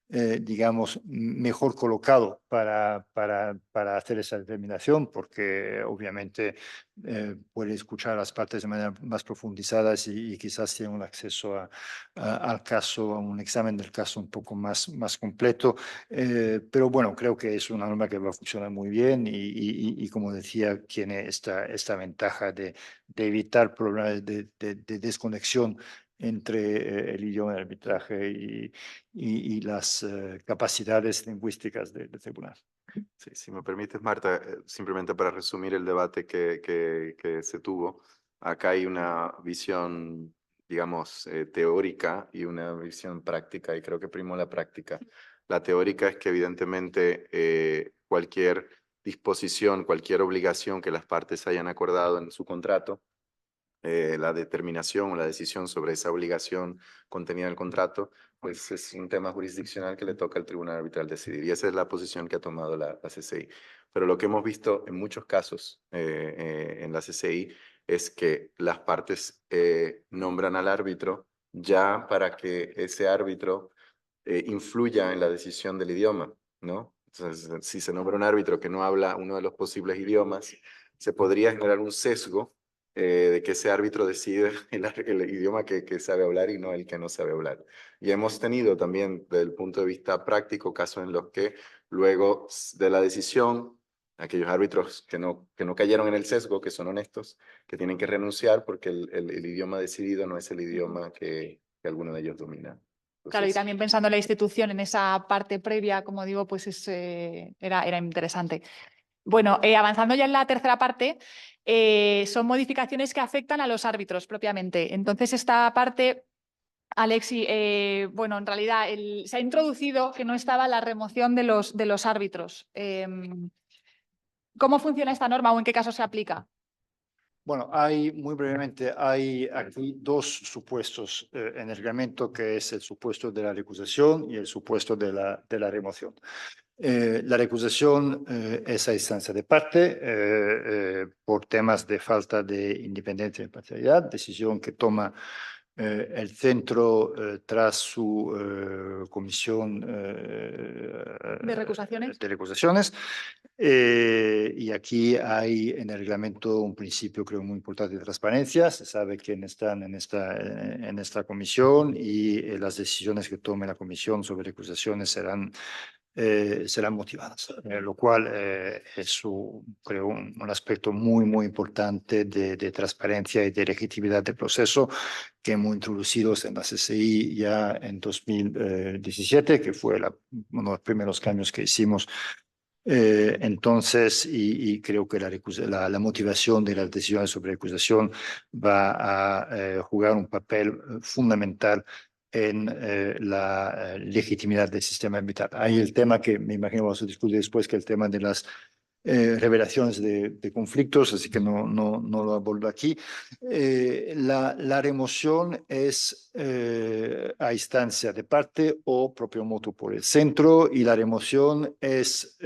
digamos, mejor colocado para hacer esa determinación, porque obviamente puede escuchar a las partes de manera más profundizada y quizás tiene un acceso al caso, a un examen del caso un poco más completo. Pero bueno, creo que es una norma que va a funcionar muy bien y como decía, tiene esta ventaja de evitar problemas de desconexión entre el idioma del arbitraje y las capacidades lingüísticas del tribunal. Sí, si me permites, Marta, simplemente para resumir el debate que se tuvo, acá hay una visión, digamos, teórica y una visión práctica, y creo que primó la práctica. La teórica es que evidentemente cualquier disposición, cualquier obligación que las partes hayan acordado en su contrato, la determinación o la decisión sobre esa obligación contenida en el contrato, pues es un tema jurisdiccional que le toca al tribunal arbitral decidir. Y esa es la posición que ha tomado la CCI. Pero lo que hemos visto en muchos casos en la CCI es que las partes nombran al árbitro ya para que ese árbitro influya en la decisión del idioma, ¿no? Entonces, si se nombra un árbitro que no habla uno de los posibles idiomas, se podría generar un sesgo de que ese árbitro decide el idioma que sabe hablar y no el que no sabe hablar. Y hemos tenido también, desde el punto de vista práctico, casos en los que luego de la decisión, aquellos árbitros que no cayeron en el sesgo, que son honestos, que tienen que renunciar porque el idioma decidido no es el idioma que alguno de ellos domina. Claro, y Entonces, también pensando en la institución, en esa parte previa, como digo, pues era interesante. Bueno, avanzando ya en la tercera parte, son modificaciones que afectan a los árbitros propiamente. Entonces, esta parte, Alexi, bueno, en realidad se ha introducido que no estaba la remoción de los árbitros. ¿Cómo funciona esta norma o en qué caso se aplica? Bueno, muy brevemente, hay aquí dos supuestos en el reglamento, que es el supuesto de la recusación y el supuesto de la remoción. La recusación es a instancia de parte por temas de falta de independencia e imparcialidad, decisión que toma el centro tras su comisión ¿De recusaciones? de recusaciones. y aquí hay en el reglamento un principio, creo, muy importante de transparencia. Se sabe quiénes están en esta comisión y las decisiones que tome la comisión sobre recusaciones serán motivadas, lo cual es, creo, un aspecto muy, muy importante de transparencia y de legitimidad del proceso que hemos introducido en la CCI ya en 2017, que fue uno de los primeros cambios que hicimos. Entonces, y creo que la motivación de las decisiones sobre recusación va a jugar un papel fundamental en la legitimidad del sistema arbitral. Hay el tema que me imagino vamos a discutir después, que es el tema de las revelaciones de conflictos, así que no lo abordo aquí. La remoción es a instancia de parte o propio motu por el centro, y la remoción es,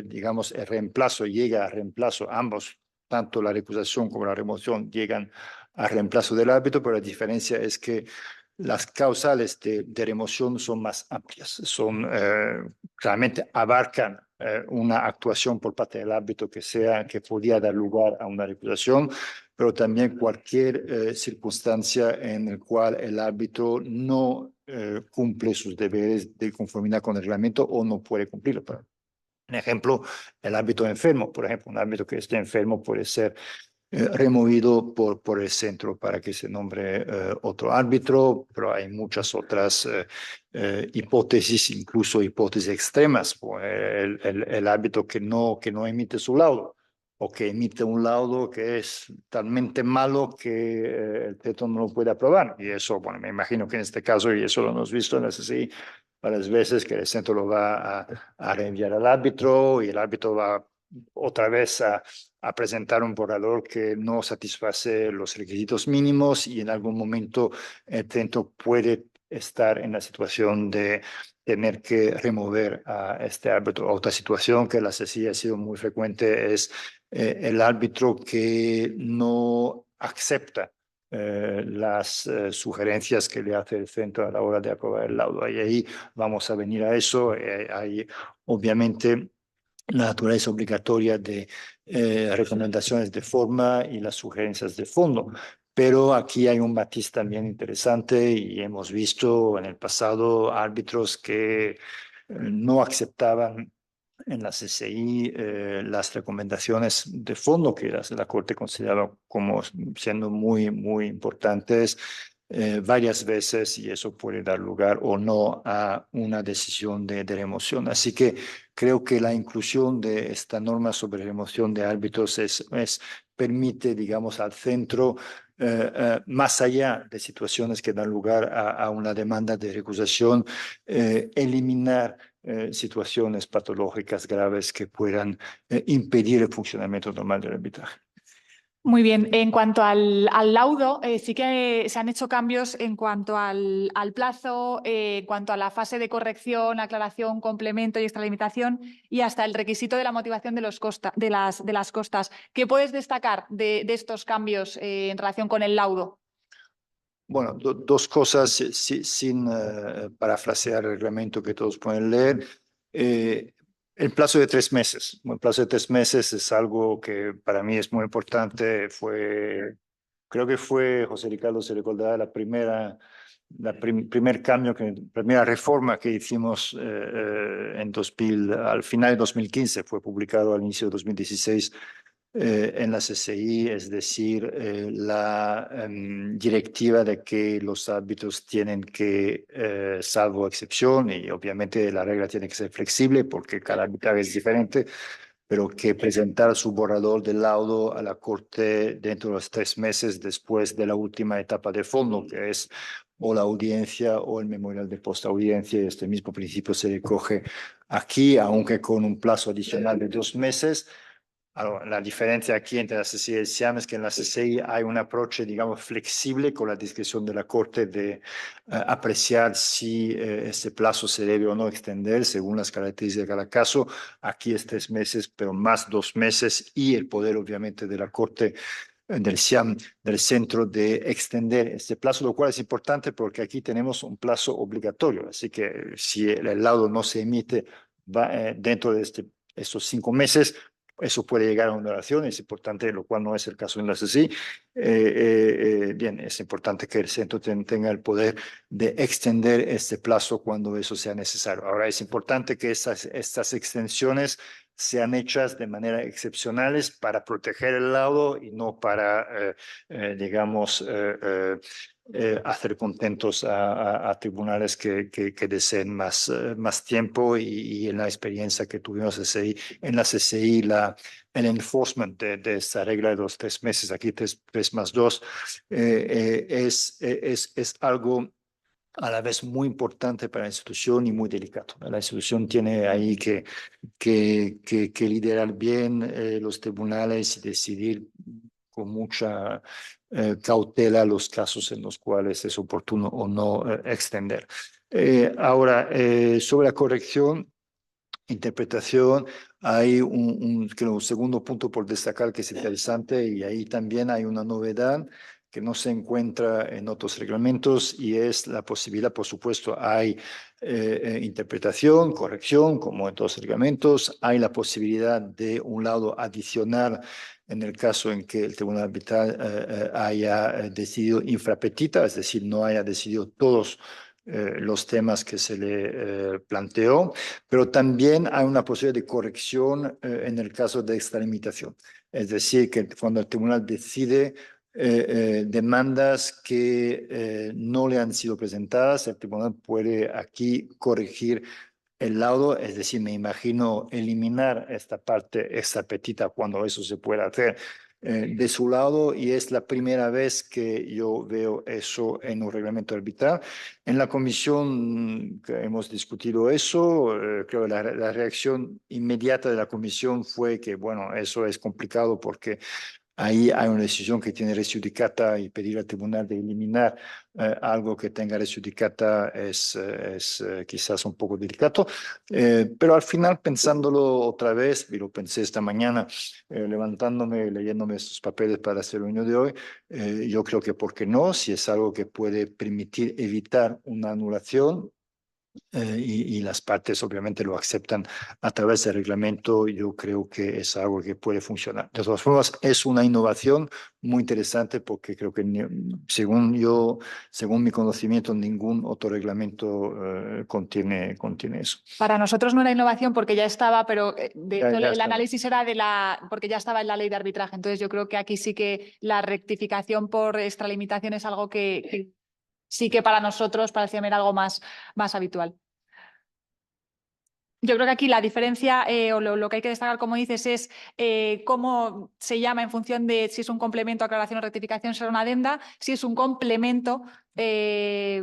digamos, el reemplazo, llega a reemplazo, ambos, tanto la recusación como la remoción llegan a reemplazo del árbitro, pero la diferencia es que las causales de remoción son más amplias, realmente abarcan una actuación por parte del árbitro que podía dar lugar a una recusación, pero también cualquier circunstancia en la cual el árbitro no cumple sus deberes de conformidad con el reglamento o no puede cumplirlo. Por ejemplo, el árbitro enfermo, por ejemplo, un árbitro que esté enfermo puede ser removido por el centro para que se nombre otro árbitro, pero hay muchas otras hipótesis, incluso hipótesis extremas. El árbitro que no emite su laudo, o que emite un laudo que es talmente malo que el TETO no lo puede aprobar. Y eso, bueno, me imagino que en este caso, y eso lo hemos visto en la CCI varias veces, que el centro lo va a reenviar al árbitro y el árbitro va otra vez a presentar un borrador que no satisface los requisitos mínimos, y en algún momento el centro puede estar en la situación de tener que remover a este árbitro. Otra situación que la CCI ha sido muy frecuente es el árbitro que no acepta las sugerencias que le hace el centro a la hora de aprobar el laudo. Y ahí vamos a venir a eso. Hay obviamente la naturaleza obligatoria de recomendaciones de forma y las sugerencias de fondo. Pero aquí hay un matiz también interesante, y hemos visto en el pasado árbitros que no aceptaban en la CCI las recomendaciones de fondo que la Corte consideraba como siendo muy, muy importantes varias veces, y eso puede dar lugar o no a una decisión de remoción. Así que creo que la inclusión de esta norma sobre remoción de árbitros permite, digamos, al centro, más allá de situaciones que dan lugar a una demanda de recusación, eliminar situaciones patológicas graves que puedan impedir el funcionamiento normal del arbitraje. Muy bien. En cuanto al laudo, sí que se han hecho cambios en cuanto al plazo, en cuanto a la fase de corrección, aclaración, complemento y extralimitación, y hasta el requisito de la motivación de las costas. ¿Qué puedes destacar de estos cambios en relación con el laudo? Bueno, dos cosas sin parafrasear el reglamento que todos pueden leer. El plazo de 3 meses. El plazo de 3 meses es algo que para mí es muy importante. Creo que fue, José Ricardo se recordará, primera reforma que hicimos al final de 2015, fue publicado al inicio de 2016 en la CCI, es decir, la directiva de que los árbitros tienen que, salvo excepción, y obviamente la regla tiene que ser flexible porque cada arbitraje es diferente, pero que presentar su borrador de laudo a la Corte dentro de los 3 meses después de la última etapa de fondo, que es o la audiencia o el memorial de postaudiencia. Este mismo principio se recoge aquí, aunque con un plazo adicional de 2 meses. La diferencia aquí entre la CCI y el SIAM es que en la CCI hay un approach, digamos, flexible con la discreción de la Corte de apreciar si este plazo se debe o no extender según las características de cada caso. Aquí es 3 meses, pero más 2 meses, y el poder, obviamente, de la Corte del SIAM, del centro, de extender este plazo, lo cual es importante porque aquí tenemos un plazo obligatorio. Así que si el laudo no se emite dentro de estos 5 meses, eso puede llegar a una anulación, es importante, lo cual no es el caso en la CCI. Bien, es importante que el centro tenga el poder de extender este plazo cuando eso sea necesario. Ahora, es importante que estas extensiones sean hechas de manera excepcionales para proteger el laudo y no para, digamos, hacer contentos a tribunales que deseen más tiempo y en la experiencia que tuvimos en la CCI, el enforcement de esta regla de los 3 meses, aquí 3 más 2, es algo a la vez muy importante para la institución y muy delicado. La institución tiene ahí que liderar bien los tribunales y decidir con mucha cautela los casos en los cuales es oportuno o no extender. Ahora, sobre la corrección, interpretación, hay creo, un segundo punto por destacar que es interesante y ahí también hay una novedad que no se encuentra en otros reglamentos y es la posibilidad, por supuesto, hay interpretación, corrección, como en todos los reglamentos, hay la posibilidad de un lado adicional en el caso en que el tribunal arbitral haya decidido infrapetita, es decir, no haya decidido todos los temas que se le planteó, pero también hay una posibilidad de corrección en el caso de extralimitación. Es decir, que cuando el tribunal decide demandas que no le han sido presentadas, el tribunal puede aquí corregir el laudo, es decir, me imagino eliminar esta parte, esta petita, cuando eso se puede hacer de su lado, y es la primera vez que yo veo eso en un reglamento arbitral. En la comisión que hemos discutido eso, creo que la reacción inmediata de la comisión fue que, bueno, eso es complicado porque ahí hay una decisión que tiene res judicata y pedir al tribunal de eliminar algo que tenga res judicata es quizás un poco delicado. Pero al final, pensándolo otra vez, y lo pensé esta mañana, levantándome y leyéndome estos papeles para hacer el reunión de hoy, yo creo que, ¿por qué no? Si es algo que puede permitir evitar una anulación, y las partes obviamente lo aceptan a través del reglamento, yo creo que es algo que puede funcionar. De todas formas, es una innovación muy interesante porque creo que según mi conocimiento, ningún otro reglamento contiene eso. Para nosotros no era innovación porque ya estaba, pero Ya el estaba. análisis era porque ya estaba en la ley de arbitraje. Entonces yo creo que aquí sí que la rectificación por extralimitación es algo que sí que para nosotros parecía era algo más habitual. Yo creo que aquí la diferencia o lo que hay que destacar, como dices, es cómo se llama en función de si es un complemento, aclaración o rectificación, será una adenda. Si es un complemento,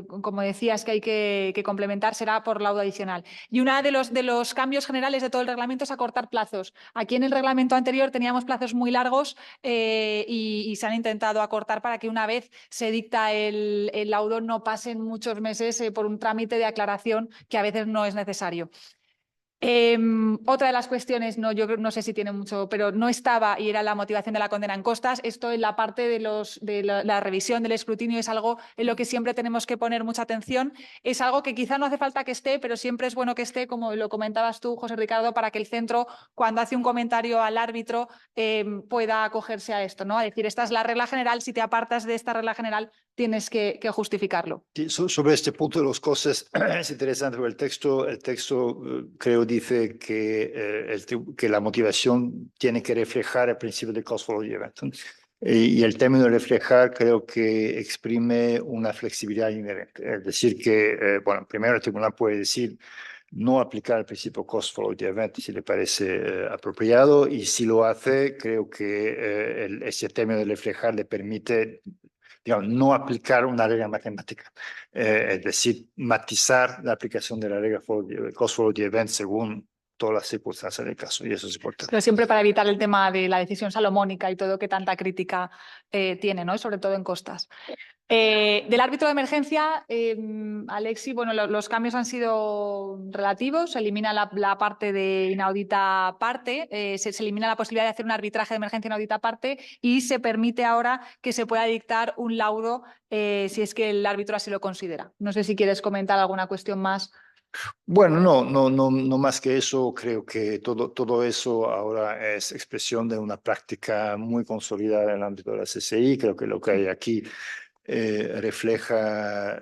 como decías, que hay que complementar, será por laudo adicional. Y uno de los cambios generales de todo el reglamento es acortar plazos. Aquí en el reglamento anterior teníamos plazos muy largos y se han intentado acortar para que una vez se dicta el laudo no pasen muchos meses por un trámite de aclaración que a veces no es necesario. Otra de las cuestiones, yo no sé si tiene mucho, pero no estaba y era la motivación de la condena en costas. Esto en la parte de la revisión del escrutinio es algo en lo que siempre tenemos que poner mucha atención. Es algo que quizá no hace falta que esté, pero siempre es bueno que esté, como lo comentabas tú, José Ricardo, para que el centro, cuando hace un comentario al árbitro, pueda acogerse a esto, ¿no? A decir, esta es la regla general, si te apartas de esta regla general tienes que justificarlo. Sí, sobre este punto de los costes es interesante porque el texto creo dice que la motivación tiene que reflejar el principio de cost follow the event. Y el término reflejar creo que exprime una flexibilidad inherente. Es decir que, bueno, primero el tribunal puede decir no aplicar el principio cost follow the event si le parece apropiado, y si lo hace, creo que ese término de reflejar le permite, digamos, no aplicar una regla matemática, es decir, matizar la aplicación de la regla cost follow the event según todas las circunstancias del caso, y eso es importante. Pero siempre para evitar el tema de la decisión salomónica y todo que tanta crítica tiene, ¿no? Y sobre todo en costas. Del árbitro de emergencia, Alexi, bueno, los cambios han sido relativos. Se elimina la parte de inaudita parte, se elimina la posibilidad de hacer un arbitraje de emergencia inaudita parte y se permite ahora que se pueda dictar un laudo si es que el árbitro así lo considera. No sé si quieres comentar alguna cuestión más. Bueno, no más que eso. Creo que todo eso ahora es expresión de una práctica muy consolidada en el ámbito de la CCI. Creo que lo que hay aquí refleja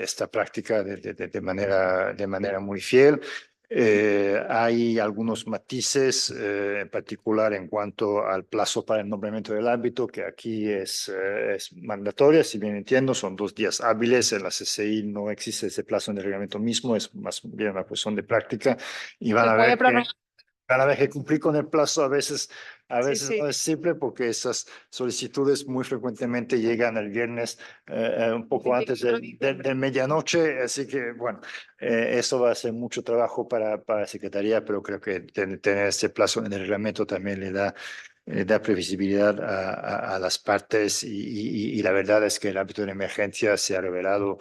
esta práctica de manera muy fiel. Hay algunos matices, en particular en cuanto al plazo para el nombramiento del árbitro, que aquí es mandatoria, si bien entiendo, son 2 días hábiles. En la CCI no existe ese plazo en el reglamento mismo, es más bien una cuestión de práctica, y Se puede prorrogar. van a ver que cumplir con el plazo a Sí, veces sí. no es simple, porque esas solicitudes muy frecuentemente llegan el viernes un poco antes de medianoche. Así que, bueno, eso va a ser mucho trabajo para la Secretaría, pero creo que tener este plazo en el reglamento también le da previsibilidad a las partes, y la verdad es que el ámbito de emergencia se ha revelado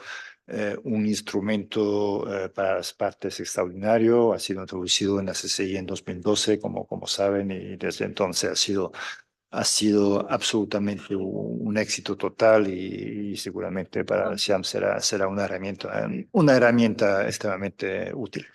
un instrumento para las partes extraordinario. Ha sido introducido en la CCI en 2012, como saben, y desde entonces ha sido absolutamente un éxito total, y seguramente para la SIAM será una herramienta extremadamente útil.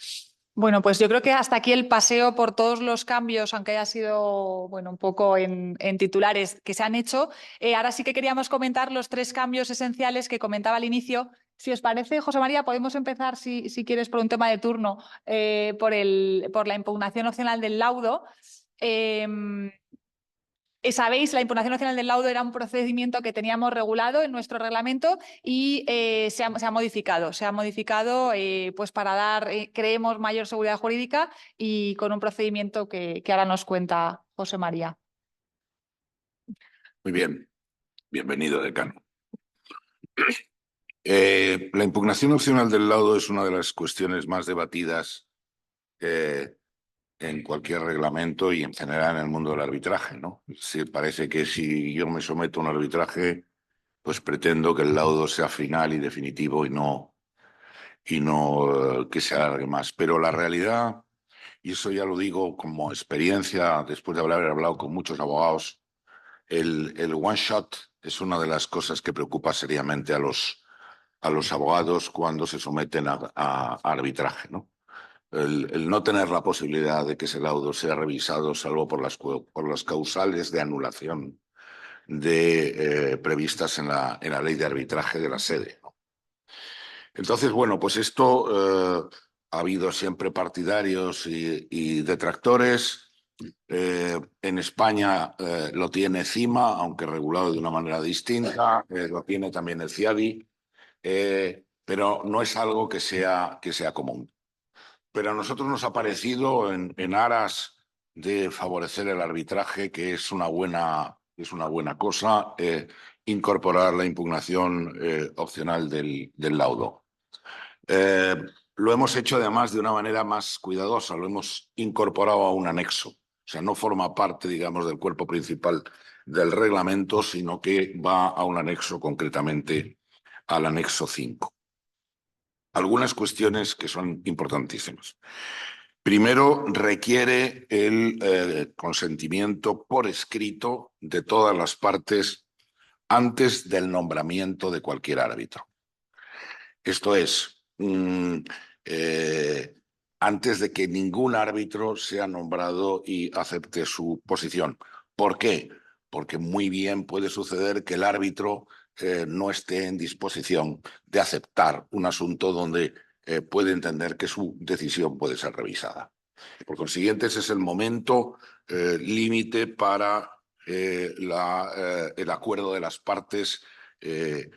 Bueno, pues yo creo que hasta aquí el paseo por todos los cambios, aunque haya sido, bueno, un poco en titulares que se han hecho. Ahora sí que queríamos comentar los 3 cambios esenciales que comentaba al inicio. Si os parece, José María, podemos empezar, si quieres, por un tema de turno, por la impugnación opcional del laudo. Sabéis, la impugnación opcional del laudo era un procedimiento que teníamos regulado en nuestro reglamento, y se ha modificado. Se ha modificado pues para dar, creemos, mayor seguridad jurídica, y con un procedimiento que ahora nos cuenta José María. Muy bien, bienvenido, decano. La impugnación opcional del laudo es una de las cuestiones más debatidas en cualquier reglamento y en general en el mundo del arbitraje, ¿no? Parece que si yo me someto a un arbitraje, pues pretendo que el laudo sea final y definitivo, y no que se alargue más. Pero la realidad, y eso ya lo digo como experiencia después de haber hablado con muchos abogados, el one shot es una de las cosas que preocupa seriamente a los abogados cuando se someten a arbitraje, ¿no? El no tener la posibilidad de que ese laudo sea revisado, salvo por las causales de anulación previstas en la ley de arbitraje de la sede, ¿no? Entonces, bueno, pues esto ha habido siempre partidarios y detractores. En España lo tiene CIMA, aunque regulado de una manera distinta. Lo tiene también el CIADI, pero no es algo que sea común. Pero a nosotros nos ha parecido, en aras de favorecer el arbitraje, que es una buena cosa, incorporar la impugnación opcional del laudo. Lo hemos hecho además de una manera más cuidadosa, lo hemos incorporado a un anexo. O sea, no forma parte, digamos, del cuerpo principal del reglamento, sino que va a un anexo, concretamente al anexo 5. Algunas cuestiones que son importantísimas. Primero, requiere el consentimiento por escrito de todas las partes antes del nombramiento de cualquier árbitro. Esto es, antes de que ningún árbitro sea nombrado y acepte su posición. ¿Por qué? Porque muy bien puede suceder que el árbitro no esté en disposición de aceptar un asunto donde puede entender que su decisión puede ser revisada. Por consiguiente, ese es el momento límite para el acuerdo de las partes del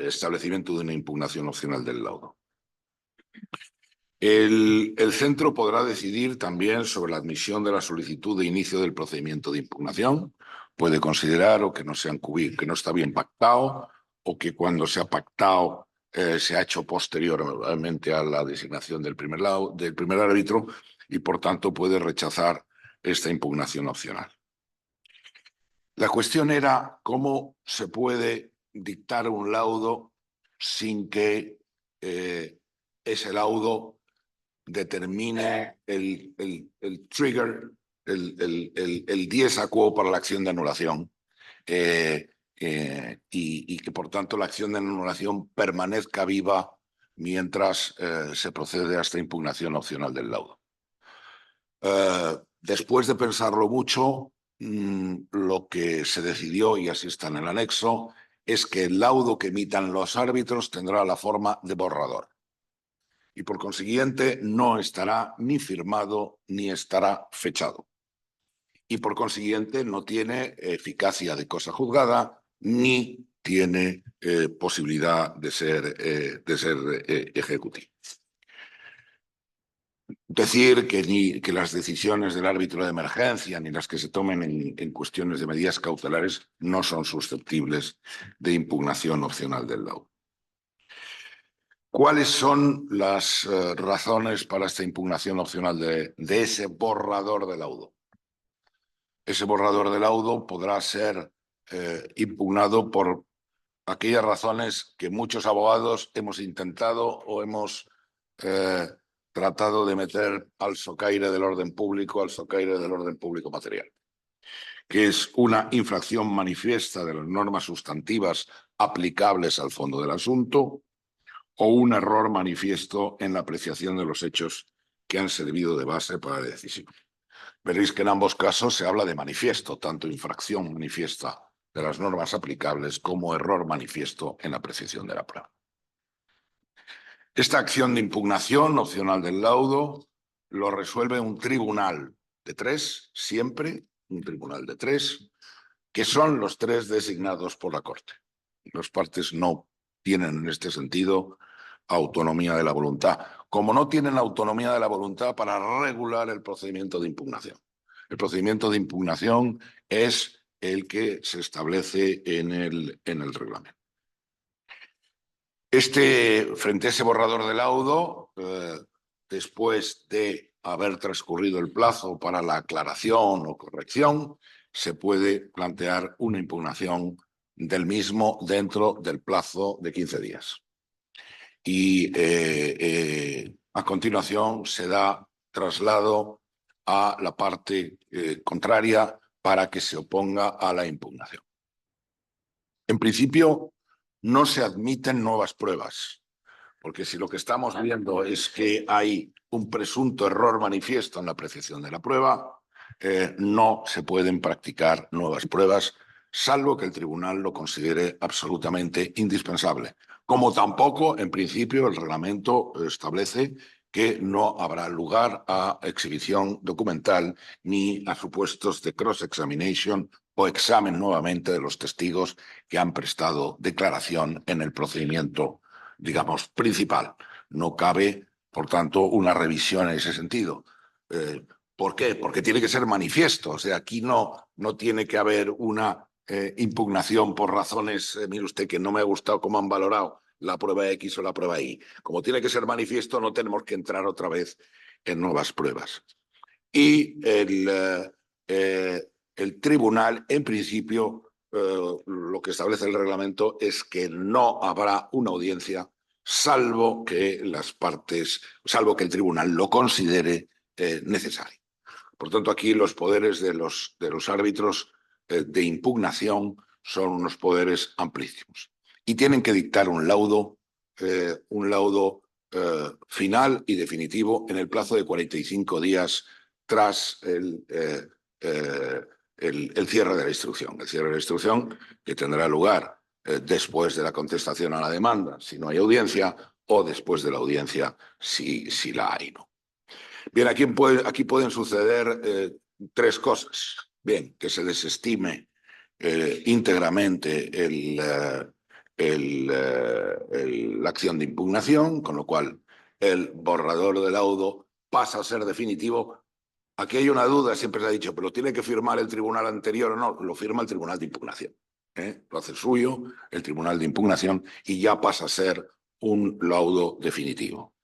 establecimiento de una impugnación opcional del laudo. El centro podrá decidir también sobre la admisión de la solicitud de inicio del procedimiento de impugnación. Puede considerar o que no está bien pactado, o que cuando se ha pactado se ha hecho posteriormente a la designación del primer árbitro, y por tanto puede rechazar esta impugnación opcional. La cuestión era cómo se puede dictar un laudo sin que ese laudo determine el trigger, el dies a quo para la acción de anulación, y que por tanto la acción de anulación permanezca viva mientras se procede a esta impugnación opcional del laudo. Después de pensarlo mucho, lo que se decidió, y así está en el anexo, es que el laudo que emitan los árbitros tendrá la forma de borrador. Y por consiguiente no estará ni firmado ni estará fechado. Y por consiguiente no tiene eficacia de cosa juzgada ni tiene posibilidad de ser ejecutivo. Decir que las decisiones del árbitro de emergencia ni las que se tomen en cuestiones de medidas cautelares no son susceptibles de impugnación opcional del laudo. ¿Cuáles son las razones para esta impugnación opcional de ese borrador de laudo? Ese borrador de laudo podrá ser impugnado por aquellas razones que muchos abogados hemos intentado o hemos tratado de meter al socaire del orden público material, que es una infracción manifiesta de las normas sustantivas aplicables al fondo del asunto o un error manifiesto en la apreciación de los hechos que han servido de base para la decisión. Veréis que en ambos casos se habla de manifiesto, tanto infracción manifiesta de las normas aplicables como error manifiesto en la apreciación de la prueba. Esta acción de impugnación opcional del laudo lo resuelve un tribunal de 3, siempre un tribunal de 3, que son los 3 designados por la Corte. Las partes no tienen en este sentido autonomía de la voluntad, como no tienen autonomía de la voluntad para regular el procedimiento de impugnación. El procedimiento de impugnación es el que se establece en el reglamento. Frente a ese borrador de laudo, después de haber transcurrido el plazo para la aclaración o corrección, se puede plantear una impugnación del mismo dentro del plazo de 15 días. Y a continuación se da traslado a la parte contraria para que se oponga a la impugnación. En principio, no se admiten nuevas pruebas, porque si lo que estamos viendo es que hay un presunto error manifiesto en la apreciación de la prueba, no se pueden practicar nuevas pruebas, salvo que el tribunal lo considere absolutamente indispensable. Como tampoco, en principio, el reglamento establece que no habrá lugar a exhibición documental ni a supuestos de cross-examination o examen nuevamente de los testigos que han prestado declaración en el procedimiento, digamos, principal. No cabe, por tanto, una revisión en ese sentido. ¿Por qué? Porque tiene que ser manifiesto. O sea, aquí no tiene que haber una impugnación por razones, mire usted, que no me ha gustado cómo han valorado la prueba X o la prueba Y. Como tiene que ser manifiesto, no tenemos que entrar otra vez en nuevas pruebas. Y el tribunal, en principio, lo que establece el reglamento es que no habrá una audiencia salvo que el tribunal lo considere necesario. Por tanto, aquí los poderes de los árbitros de impugnación son unos poderes amplísimos. Y tienen que dictar un laudo final y definitivo en el plazo de 45 días tras el cierre de la instrucción. El cierre de la instrucción que tendrá lugar después de la contestación a la demanda, si no hay audiencia, o después de la audiencia, si la hay, ¿no? Bien, aquí pueden suceder 3 cosas. Bien, que se desestime íntegramente la acción de impugnación, con lo cual el borrador de laudo pasa a ser definitivo. Aquí hay una duda, siempre se ha dicho, pero ¿tiene que firmar el tribunal anterior o no? Lo firma el tribunal de impugnación. Lo hace suyo el tribunal de impugnación y ya pasa a ser un laudo definitivo.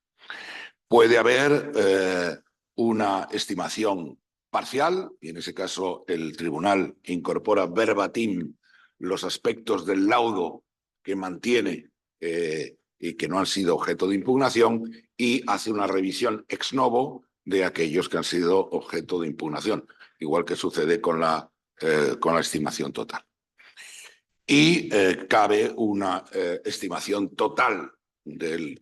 Puede haber una estimación parcial, y en ese caso el tribunal incorpora verbatim los aspectos del laudo que mantiene y que no han sido objeto de impugnación y hace una revisión ex novo de aquellos que han sido objeto de impugnación, igual que sucede con la estimación total. Y cabe una estimación total de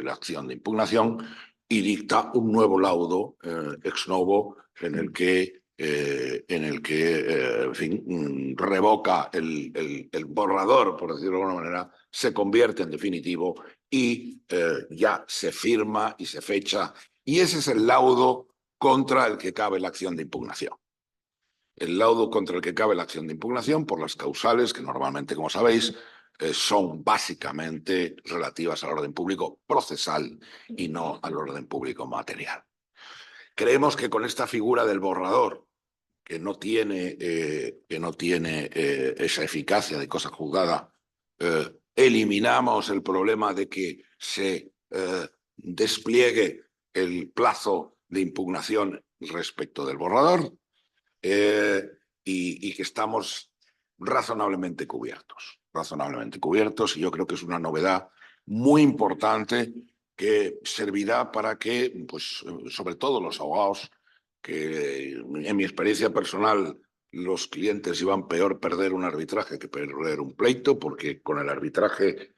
la acción de impugnación y dicta un nuevo laudo ex novo en el que, en fin, revoca el borrador, por decirlo de alguna manera, se convierte en definitivo y ya se firma y se fecha. Y ese es el laudo contra el que cabe la acción de impugnación. El laudo contra el que cabe la acción de impugnación por las causales que normalmente, como sabéis, son básicamente relativas al orden público procesal y no al orden público material. Creemos que con esta figura del borrador, que no tiene esa eficacia de cosa juzgada, eliminamos el problema de que se despliegue el plazo de impugnación respecto del borrador y que estamos razonablemente cubiertos, y yo creo que es una novedad muy importante que servirá para que, pues, sobre todo los abogados, que en mi experiencia personal los clientes iban peor perder un arbitraje que perder un pleito, porque con el arbitraje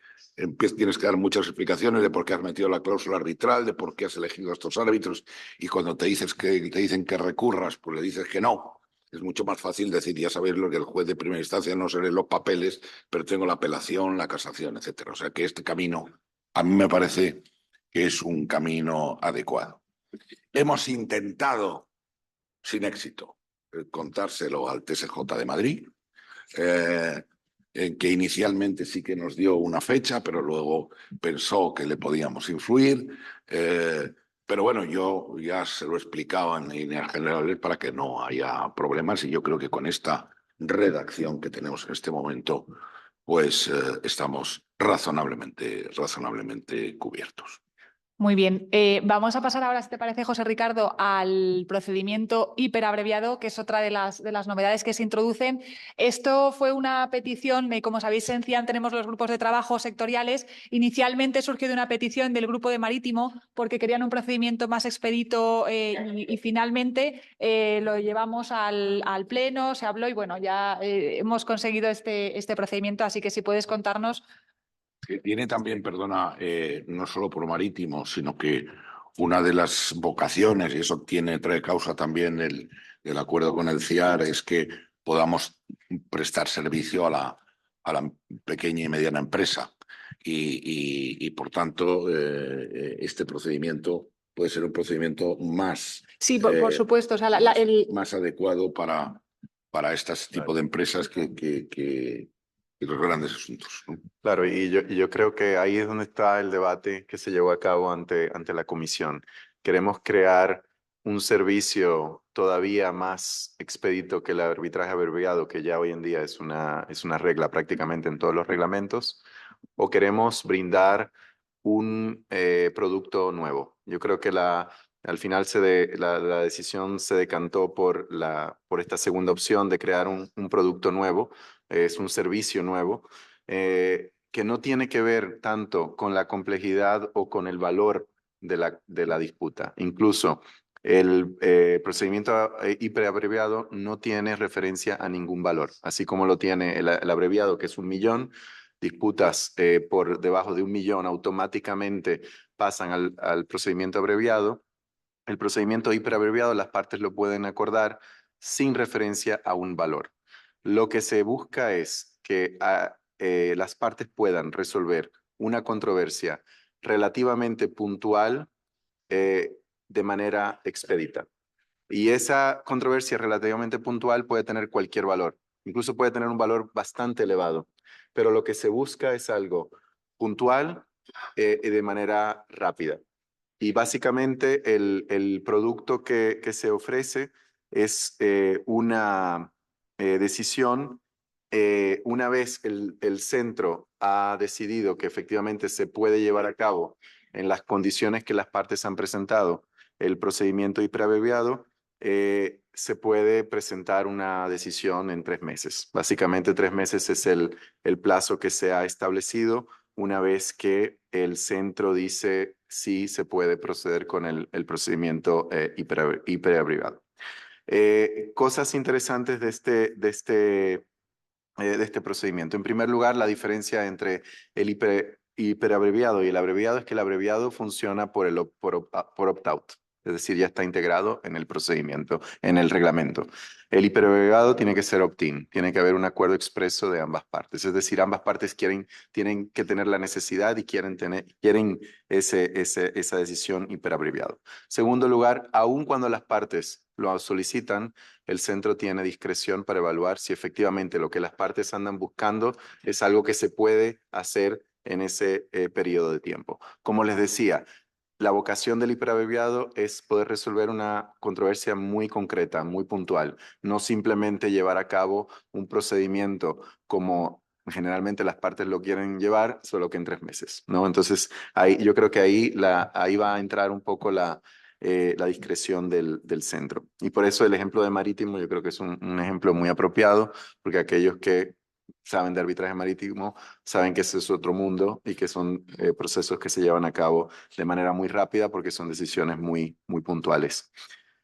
tienes que dar muchas explicaciones de por qué has metido la cláusula arbitral, de por qué has elegido a estos árbitros, y cuando te dicen que recurras, pues le dices que no. Es mucho más fácil decir, ya sabéis lo que el juez de primera instancia no se lee los papeles, pero tengo la apelación, la casación, etcétera. O sea que este camino a mí me parece que es un camino adecuado. Hemos intentado, sin éxito, contárselo al TSJ de Madrid, que inicialmente sí que nos dio una fecha, pero luego pensó que le podíamos influir. Pero bueno, yo ya se lo he explicado en líneas generales para que no haya problemas y yo creo que con esta redacción que tenemos en este momento, pues estamos razonablemente cubiertos. Muy bien. Vamos a pasar ahora, si te parece, José Ricardo, al procedimiento hiperabreviado, que es otra de las novedades que se introducen. Esto fue una petición, como sabéis, en CIAN tenemos los grupos de trabajo sectoriales. Inicialmente surgió de una petición del grupo de Marítimo porque querían un procedimiento más expedito y finalmente lo llevamos al Pleno, se habló y bueno, ya hemos conseguido este procedimiento. Así que si puedes contarnos. Que tiene también, perdona, no solo por Marítimo, sino que una de las vocaciones, y eso trae causa también del acuerdo con el CIAR, es que podamos prestar servicio a la pequeña y mediana empresa. Y por tanto, este procedimiento puede ser un procedimiento más, Sí, por supuesto. O sea, más adecuado para este tipo de empresas que los grandes asuntos, ¿no? Claro, y yo creo que ahí es donde está el debate que se llevó a cabo ante la comisión. Queremos crear un servicio todavía más expedito que el arbitraje abreviado, que ya hoy en día es una regla prácticamente en todos los reglamentos, o queremos brindar un producto nuevo. Yo creo que al final la decisión se decantó por esta segunda opción de crear un producto nuevo, es un servicio nuevo, que no tiene que ver tanto con la complejidad o con el valor de la disputa. Incluso el procedimiento hiperabreviado no tiene referencia a ningún valor, así como lo tiene el abreviado, que es 1 millón. Disputas por debajo de 1 millón automáticamente pasan al procedimiento abreviado. El procedimiento hiperabreviado, las partes lo pueden acordar sin referencia a un valor. Lo que se busca es que las partes puedan resolver una controversia relativamente puntual de manera expedita. Y esa controversia relativamente puntual puede tener cualquier valor, incluso puede tener un valor bastante elevado, pero lo que se busca es algo puntual y de manera rápida. Y básicamente el producto que se ofrece es una decisión. Una vez el centro ha decidido que efectivamente se puede llevar a cabo en las condiciones que las partes han presentado el procedimiento hiperabreviado, se puede presentar una decisión en 3 meses. Básicamente 3 meses es el plazo que se ha establecido una vez que el centro dice sí se puede proceder con el procedimiento hiperabreviado. Cosas interesantes de este procedimiento. En primer lugar, la diferencia entre el hiperabreviado, y el abreviado es que el abreviado funciona por opt-out. Es decir, ya está integrado en el procedimiento, en el reglamento. El hiperabreviado tiene que ser opt-in, tiene que haber un acuerdo expreso de ambas partes. Es decir, ambas partes tienen que tener la necesidad y quieren esa decisión hiperabreviado. Segundo lugar, aun cuando las partes lo solicitan, el centro tiene discreción para evaluar si efectivamente lo que las partes andan buscando es algo que se puede hacer en ese periodo de tiempo. Como les decía, la vocación del hiperabreviado es poder resolver una controversia muy concreta, muy puntual, no simplemente llevar a cabo un procedimiento como generalmente las partes lo quieren llevar, solo que en 3 meses, ¿no? Entonces, yo creo que ahí va a entrar un poco la discreción del centro. Y por eso el ejemplo de marítimo yo creo que es un ejemplo muy apropiado, porque aquellos que saben de arbitraje marítimo saben que ese es otro mundo y que son procesos que se llevan a cabo de manera muy rápida porque son decisiones muy puntuales.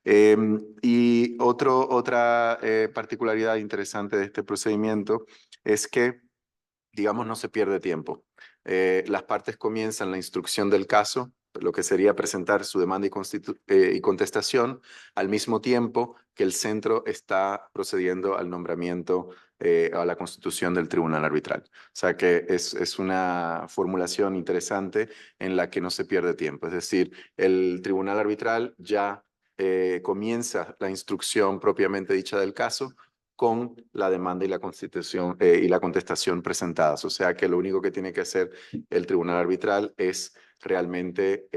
Y otra particularidad interesante de este procedimiento es que, digamos, no se pierde tiempo. Las partes comienzan la instrucción del caso, lo que sería presentar su demanda y contestación, al mismo tiempo que el centro está procediendo al nombramiento a la constitución del tribunal arbitral. O sea que es una formulación interesante en la que no se pierde tiempo. Es decir, el tribunal arbitral ya comienza la instrucción propiamente dicha del caso con la demanda y la constitución y la contestación presentadas. O sea que lo único que tiene que hacer el tribunal arbitral es realmente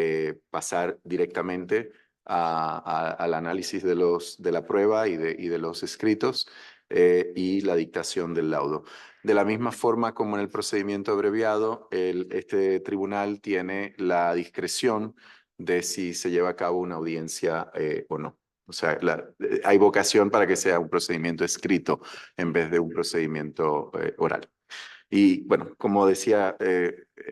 pasar directamente al análisis de la prueba y de los escritos y la dictación del laudo. De la misma forma como en el procedimiento abreviado, este tribunal tiene la discreción de si se lleva a cabo una audiencia o no. O sea, hay vocación para que sea un procedimiento escrito en vez de un procedimiento oral. Y bueno, como decía,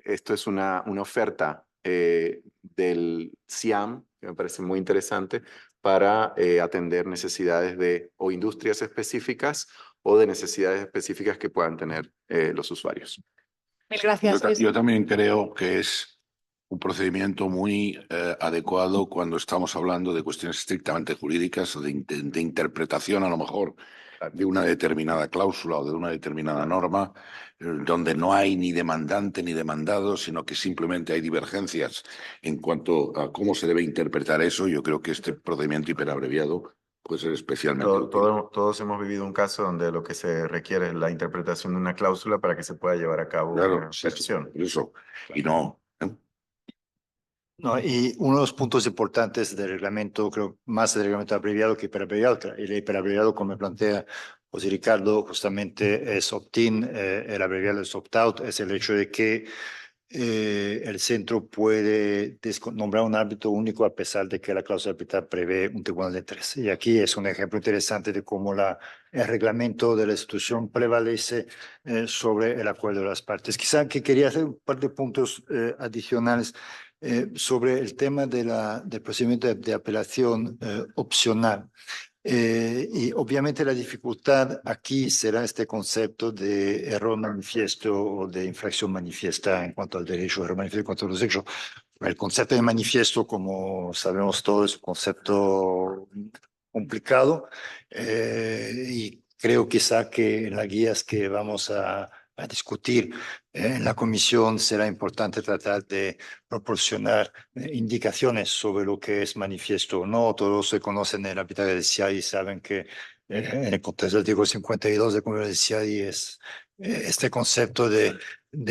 esto es una oferta del CIAM, que me parece muy interesante, para atender necesidades de o industrias específicas o de necesidades específicas que puedan tener los usuarios. Mil gracias. Yo también creo que es un procedimiento muy adecuado cuando estamos hablando de cuestiones estrictamente jurídicas o de interpretación, a lo mejor, de una determinada cláusula o de una determinada norma, donde no hay ni demandante ni demandado, sino que simplemente hay divergencias en cuanto a cómo se debe interpretar eso. Yo creo que este procedimiento hiperabreviado puede ser especialmente útil. Todos hemos vivido un caso donde lo que se requiere es la interpretación de una cláusula para que se pueda llevar a cabo Claro, una operación. Eso. Y no. No, y uno de los puntos importantes del reglamento, creo más del reglamento abreviado que hiperabreviado, el hiperabreviado, como plantea José Ricardo, justamente es opt-in, el abreviado es opt-out, es el hecho de que el centro puede nombrar un árbitro único a pesar de que la cláusula arbitral prevé un tribunal de 3. Y aquí es un ejemplo interesante de cómo el reglamento de la institución prevalece sobre el acuerdo de las partes. Quizá que quería hacer un par de puntos adicionales sobre el tema del procedimiento de apelación opcional. Y obviamente la dificultad aquí será este concepto de error manifiesto o de infracción manifiesta en cuanto al derecho, error manifiesto en cuanto a los hechos. El concepto de manifiesto, como sabemos todos, es un concepto complicado y creo quizá que en las guías que vamos a discutir en la comisión será importante tratar de proporcionar indicaciones sobre lo que es manifiesto o no. Todos se conocen el arbitraje de CIADI y saben que en el contexto del artículo 52 del Convenio de CIADI es este concepto de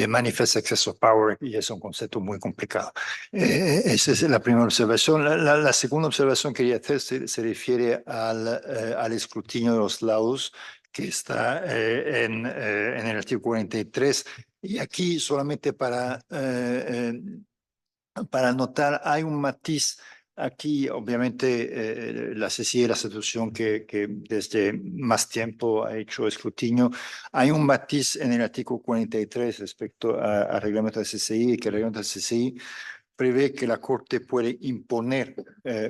manifest excess of power y es un concepto muy complicado. Esa es la primera observación. La segunda observación que quería hacer se refiere al escrutinio de los laudos que está en el artículo 43. Y aquí solamente para notar, hay un matiz. Aquí, obviamente, la CCI es la institución que desde más tiempo ha hecho escrutinio. Hay un matiz en el artículo 43 respecto al reglamento de CCI, que el reglamento de CCI prevé que la Corte puede imponer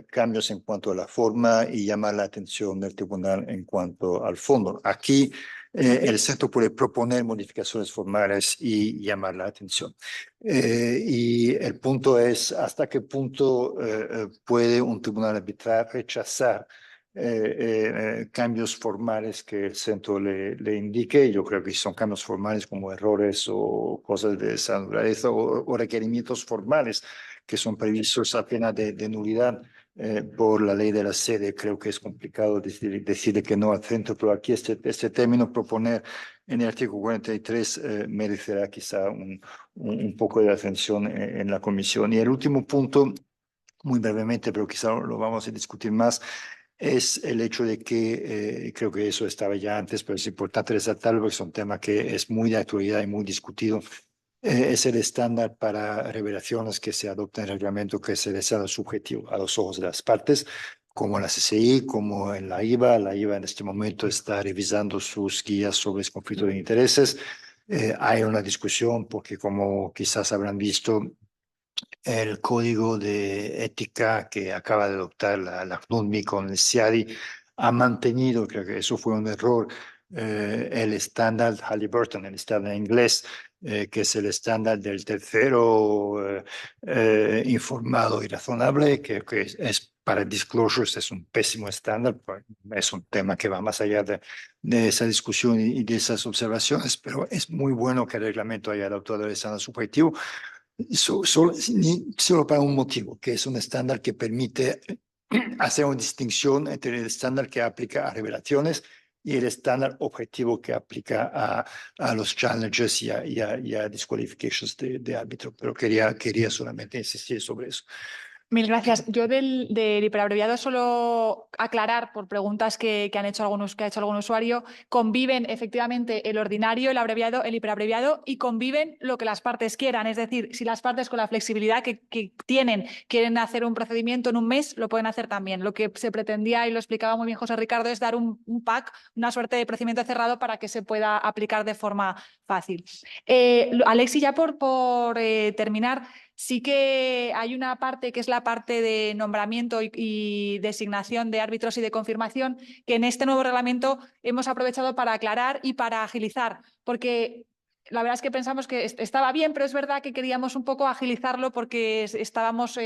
cambios en cuanto a la forma y llamar la atención del tribunal en cuanto al fondo. Aquí el centro puede proponer modificaciones formales y llamar la atención. Y el punto es hasta qué punto puede un tribunal arbitral rechazar cambios formales que el centro le indique. Yo creo que son cambios formales como errores o cosas de esa naturaleza o requerimientos formales que son previstos a pena de nulidad por la ley de la sede. Creo que es complicado decirle que no al centro, pero aquí este término proponer en el artículo 43 merecerá quizá un poco de atención en la comisión. Y el último punto, muy brevemente, pero quizá lo vamos a discutir más, es el hecho de que creo que eso estaba ya antes, pero es importante resaltarlo porque es un tema que es muy de actualidad y muy discutido. Es el estándar para revelaciones que se adopta en el reglamento, que es el estándar subjetivo a los ojos de las partes, como la CCI, como en la IVA. La IVA en este momento está revisando sus guías sobre el conflicto de intereses. Hay una discusión porque, como quizás habrán visto, el código de ética que acaba de adoptar la CNUMI con el CIADI ha mantenido, creo que eso fue un error, el estándar Halliburton, el estándar inglés, que es el estándar del tercero informado y razonable, que es para disclosures, es un pésimo estándar, es un tema que va más allá de esa discusión y de esas observaciones, pero es muy bueno que el reglamento haya adoptado el estándar subjetivo. Solo para un motivo, que es un estándar que permite hacer una distinción entre el estándar que aplica a revelaciones y el estándar objetivo que aplica a los challenges y a disqualifications de árbitro. Pero quería solamente insistir sobre eso. Mil gracias. Yo del hiperabreviado solo aclarar por preguntas que ha hecho algún usuario. Conviven efectivamente el ordinario, el abreviado, el hiperabreviado y conviven lo que las partes quieran. Es decir, si las partes con la flexibilidad que quieren hacer un procedimiento en un mes, lo pueden hacer también. Lo que se pretendía, y lo explicaba muy bien José Ricardo, es dar un pack, una suerte de procedimiento cerrado para que se pueda aplicar de forma fácil. Alexi, ya por terminar, sí que hay una parte que es la parte de nombramiento y designación de árbitros y de confirmación que en este nuevo reglamento hemos aprovechado para aclarar y para agilizar, porque la verdad es que pensamos que estaba bien, pero es verdad que queríamos un poco agilizarlo porque estábamos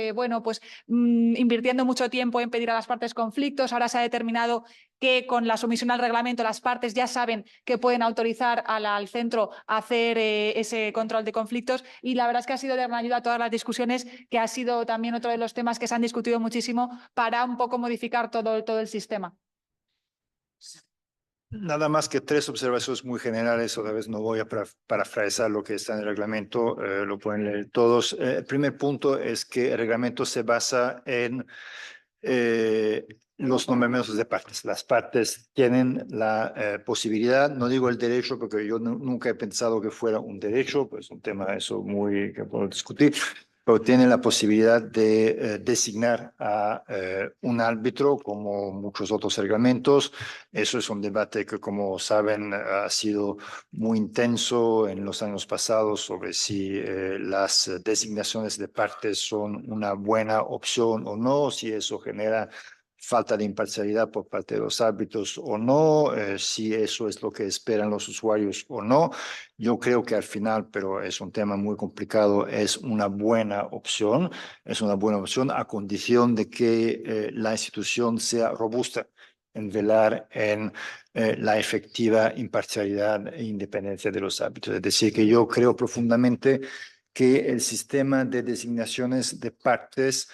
invirtiendo mucho tiempo en pedir a las partes conflictos. Ahora se ha determinado que con la sumisión al reglamento las partes ya saben que pueden autorizar al centro a hacer ese control de conflictos, y la verdad es que ha sido de gran ayuda a todas las discusiones, que ha sido también otro de los temas que se han discutido muchísimo para un poco modificar todo el sistema. Nada más que 3 observaciones muy generales, otra vez no voy a parafrasear lo que está en el reglamento, lo pueden leer todos. El primer punto es que el reglamento se basa en los nombramientos de partes. Las partes tienen la posibilidad, no digo el derecho, porque yo nunca he pensado que fuera un derecho, pues es un tema eso muy que podemos discutir, pero tienen la posibilidad de designar a un árbitro, como muchos otros reglamentos. Eso es un debate que, como saben, ha sido muy intenso en los años pasados sobre si las designaciones de partes son una buena opción o no, si eso genera falta de imparcialidad por parte de los árbitros o no, si eso es lo que esperan los usuarios o no. Yo creo que al final, pero es un tema muy complicado, es una buena opción a condición de que la institución sea robusta en velar en la efectiva imparcialidad e independencia de los árbitros. Es decir, que yo creo profundamente que el sistema de designaciones de partes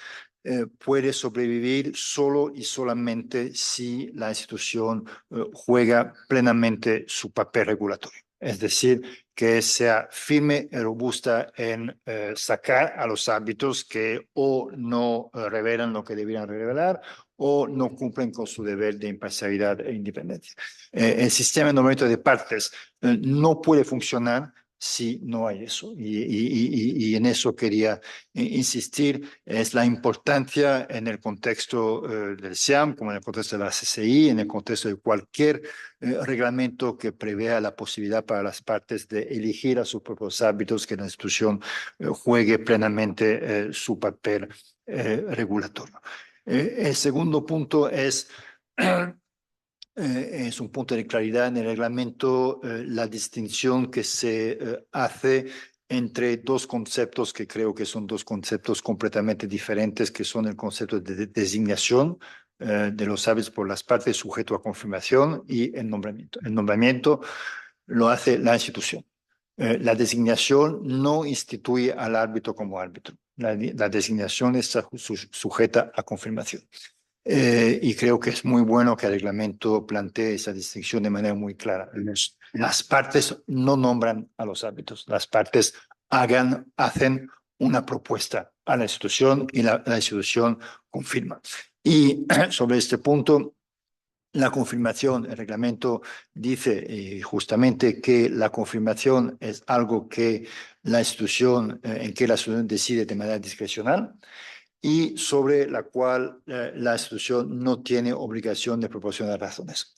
puede sobrevivir solo y solamente si la institución juega plenamente su papel regulatorio. Es decir, que sea firme y robusta en sacar a los árbitros que o no revelan lo que deberían revelar o no cumplen con su deber de imparcialidad e independencia. El sistema de nombramiento de partes no puede funcionar si no hay eso. Y en eso quería insistir, es la importancia en el contexto del SIAM, como en el contexto de la CCI, en el contexto de cualquier reglamento que prevea la posibilidad para las partes de elegir a sus propios árbitros, que la institución juegue plenamente su papel regulatorio. El segundo punto es es un punto de claridad en el reglamento, la distinción que se hace entre dos conceptos que creo que son dos conceptos completamente diferentes, que son el concepto de designación de los árbitros por las partes sujeto a confirmación y el nombramiento. El nombramiento lo hace la institución. La designación no instituye al árbitro como árbitro. La designación está sujeta a confirmación. Y creo que es muy bueno que el reglamento plantee esa distinción de manera muy clara. Las partes no nombran a los árbitros, las partes hacen una propuesta a la institución y la institución confirma. Y sobre este punto, la confirmación, el reglamento dice justamente que la confirmación es algo que la institución, en que la institución decide de manera discrecional, y sobre la cual la institución no tiene obligación de proporcionar razones.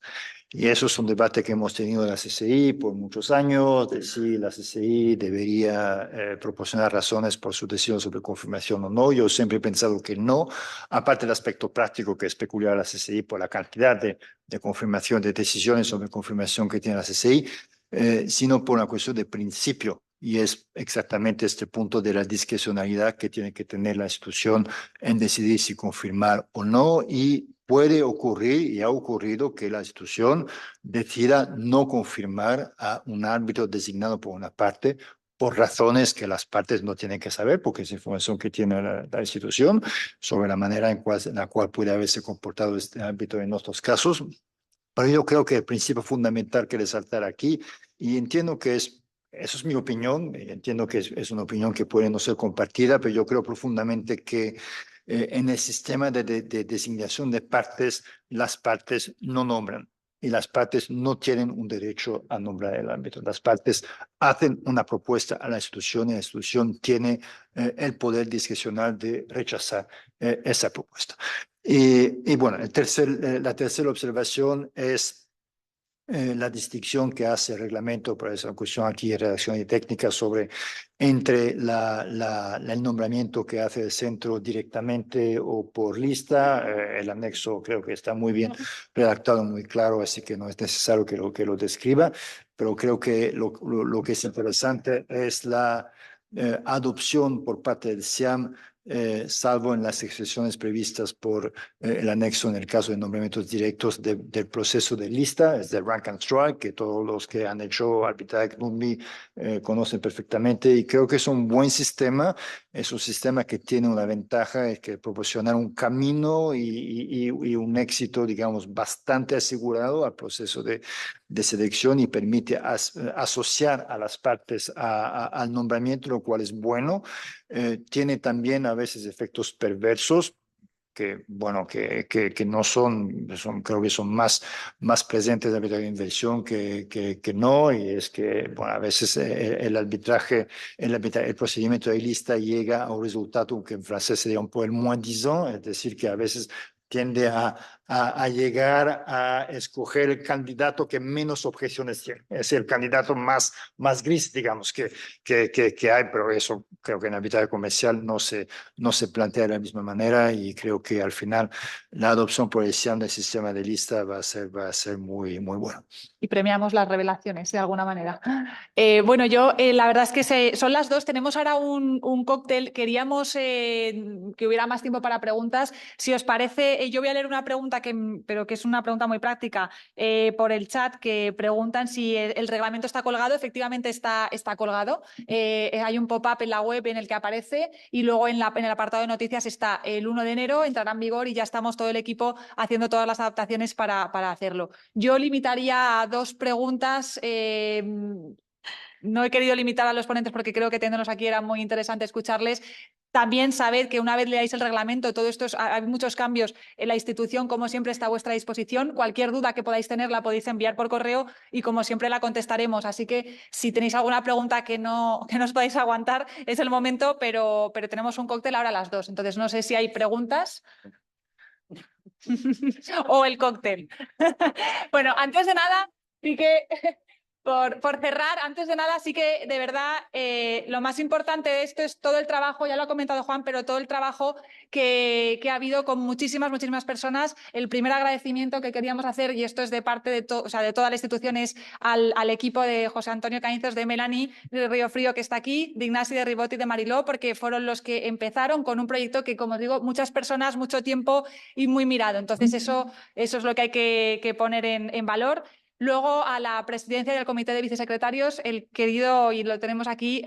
Y eso es un debate que hemos tenido en la CCI por muchos años, de si la CCI debería proporcionar razones por su decisión sobre confirmación o no. Yo siempre he pensado que no, aparte del aspecto práctico que es peculiar a la CCI por la cantidad de confirmación, de decisiones sobre confirmación que tiene la CCI, sino por una cuestión de principio. Y es exactamente este punto de la discrecionalidad que tiene que tener la institución en decidir si confirmar o no. Y puede ocurrir, y ha ocurrido, que la institución decida no confirmar a un árbitro designado por una parte por razones que las partes no tienen que saber, porque es información que tiene la institución sobre la manera en la cual puede haberse comportado este árbitro en otros casos. Pero yo creo que el principio fundamental que resaltar aquí, y entiendo que eso es mi opinión, entiendo que es una opinión que puede no ser compartida, pero yo creo profundamente que en el sistema de designación de partes, las partes no nombran y las partes no tienen un derecho a nombrar el árbitro. Las partes hacen una propuesta a la institución y la institución tiene el poder discrecional de rechazar esa propuesta. Y bueno, la tercera observación es la distinción que hace el reglamento, por esa cuestión aquí de redacción y técnica, sobre entre el nombramiento que hace el centro directamente o por lista. El anexo creo que está muy bien redactado, muy claro, así que no es necesario que lo describa, pero creo que lo que es interesante es la adopción por parte del SIAM, salvo en las excepciones previstas por el anexo en el caso de nombramientos directos del proceso de lista, es del rank and strike, que todos los que han hecho arbitraje NUMMI conocen perfectamente, y creo que es un buen sistema, es un sistema que tiene una ventaja, es que proporciona un camino y un éxito, digamos, bastante asegurado al proceso de selección y permite asociar a las partes al nombramiento, lo cual es bueno. Tiene también a veces efectos perversos que, bueno, que no creo que son más presentes en la arbitraje de inversión que no, y es que, bueno, a veces el procedimiento de lista llega a un resultado que en francés sería un poco el moins-disant, es decir, que a veces tiende a llegar a escoger el candidato que menos objeciones tiene. Es el candidato más gris, digamos, que hay, pero eso creo que en el arbitraje comercial no se plantea de la misma manera, y creo que al final la adopción por el SIAM del sistema de lista va a ser muy, muy buena. Y premiamos las revelaciones de alguna manera. Bueno, yo la verdad es que son las 2, tenemos ahora un cóctel, queríamos que hubiera más tiempo para preguntas. Si os parece, yo voy a leer una pregunta, pero que es una pregunta muy práctica, por el chat, que preguntan si el reglamento está colgado. Efectivamente está colgado. Hay un pop-up en la web en el que aparece, y luego en el apartado de noticias está el 1 de enero, entrará en vigor y ya estamos todo el equipo haciendo todas las adaptaciones para hacerlo. Yo limitaría a 2 preguntas. No he querido limitar a los ponentes porque creo que teniéndolos aquí era muy interesante escucharles. También sabed que una vez leáis el reglamento, todo esto hay muchos cambios en la institución, como siempre está a vuestra disposición. Cualquier duda que podáis tener la podéis enviar por correo y como siempre la contestaremos. Así que si tenéis alguna pregunta que no os podáis aguantar, es el momento, pero tenemos un cóctel ahora a las 2. Entonces no sé si hay preguntas. O el cóctel. Bueno, antes de nada, sí que Por cerrar, antes de nada, sí que de verdad lo más importante de esto es todo el trabajo, ya lo ha comentado Juan, pero todo el trabajo que ha habido con muchísimas personas. El primer agradecimiento que queríamos hacer, y esto es de parte de, o sea, de toda la institución, es al equipo de José Antonio Cañizos, de Melanie de Río Frío, que está aquí, de Ignasi de Ribot y de Mariló, porque fueron los que empezaron con un proyecto que, como digo, muchas personas, mucho tiempo y muy mirado. Entonces eso es lo que hay que poner en valor. Luego, a la presidencia del Comité de Vicesecretarios, el querido, y lo tenemos aquí,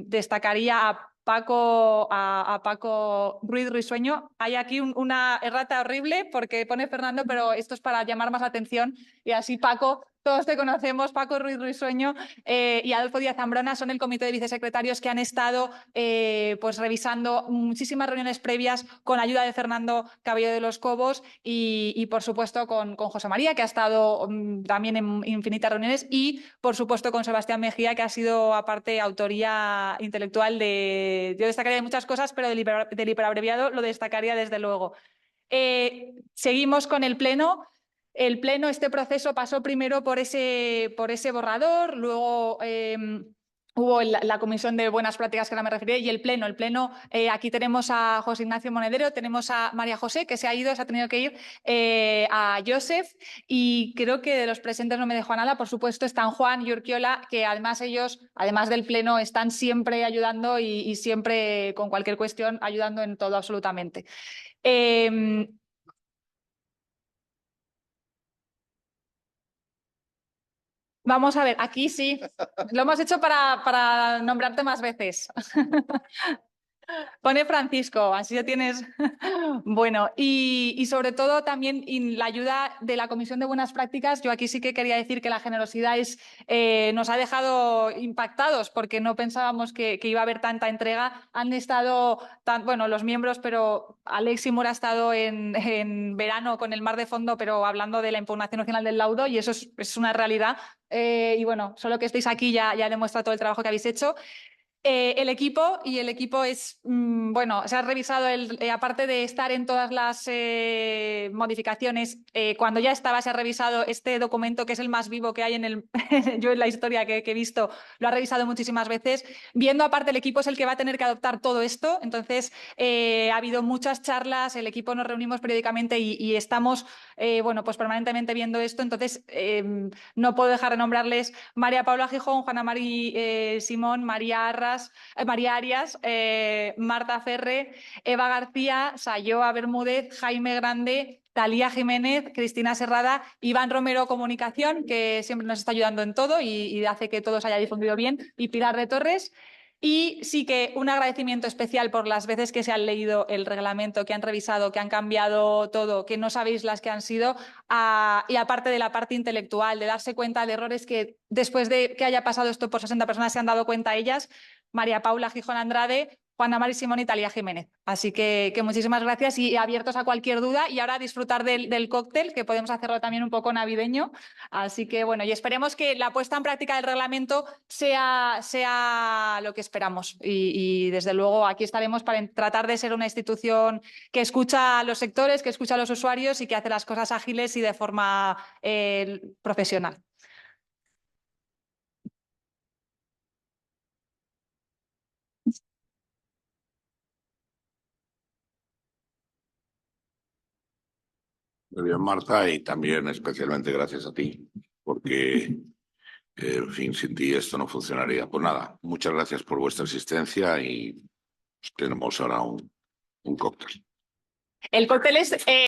destacaría a Paco Ruiz Risueño. Hay aquí una errata horrible porque pone Fernando, pero esto es para llamar más la atención y así Paco, todos te conocemos, Paco Ruiz Risueño y Adolfo Díaz Zambrona son el comité de vicesecretarios que han estado pues revisando muchísimas reuniones previas con ayuda de Fernando Cabello de los Cobos y por supuesto con José María, que ha estado también en infinitas reuniones, y por supuesto con Sebastián Mejía, que ha sido aparte autoría intelectual de... Yo destacaría de muchas cosas, pero del hiperabreviado lo destacaría desde luego. Seguimos con el pleno. El pleno, este proceso pasó primero por ese borrador, luego hubo la comisión de buenas prácticas que ahora me referiré y el pleno. El pleno, aquí tenemos a José Ignacio Monedero, tenemos a María José, que se ha ido, se ha tenido que ir, a Joseph, y creo que de los presentes no me dejo nada. Por supuesto están Juan y Urquiola, que además ellos, además del pleno, están siempre ayudando y siempre con cualquier cuestión ayudando en todo absolutamente. Vamos a ver, aquí sí, lo hemos hecho para nombrarte más veces. Pone Francisco, así ya tienes. Bueno, y sobre todo también la ayuda de la Comisión de Buenas Prácticas. Yo aquí sí que quería decir que la generosidad nos ha dejado impactados porque no pensábamos que iba a haber tanta entrega. Han estado, bueno, los miembros, pero Alex y Mora ha estado en verano con el mar de fondo, pero hablando de la impugnación nacional del laudo, y eso es una realidad. Y bueno, solo que estéis aquí ya demuestra todo el trabajo que habéis hecho. El equipo es, bueno, se ha revisado, aparte de estar en todas las modificaciones, cuando ya estaba, se ha revisado este documento, que es el más vivo que hay yo en la historia que he visto, lo ha revisado muchísimas veces. Viendo aparte, el equipo es el que va a tener que adoptar todo esto, entonces ha habido muchas charlas, el equipo nos reunimos periódicamente y estamos, bueno, pues permanentemente viendo esto, entonces no puedo dejar de nombrarles María Paula Gijón, Juana Mari Simón, María Arias, Marta Ferre, Eva García, Sayoa Bermúdez, Jaime Grande, Talía Jiménez, Cristina Serrada, Iván Romero Comunicación, que siempre nos está ayudando en todo y hace que todo se haya difundido bien, y Pilar de Torres. Y sí que un agradecimiento especial por las veces que se han leído el reglamento, que han revisado, que han cambiado todo, que no sabéis las que han sido, y aparte de la parte intelectual, de darse cuenta de errores que después de que haya pasado esto por 60 personas se han dado cuenta ellas, María Paula Gijón Andrade, Juana Mari Simón y Talía Jiménez. Así que muchísimas gracias y abiertos a cualquier duda, y ahora disfrutar del cóctel, que podemos hacerlo también un poco navideño. Así que bueno, y esperemos que la puesta en práctica del reglamento sea lo que esperamos. Y desde luego aquí estaremos para tratar de ser una institución que escucha a los sectores, que escucha a los usuarios y que hace las cosas ágiles y de forma profesional. Muy bien, Marta, y también especialmente gracias a ti, porque, en fin, sin ti esto no funcionaría. Pues nada, muchas gracias por vuestra asistencia y tenemos ahora un cóctel. El cóctel es...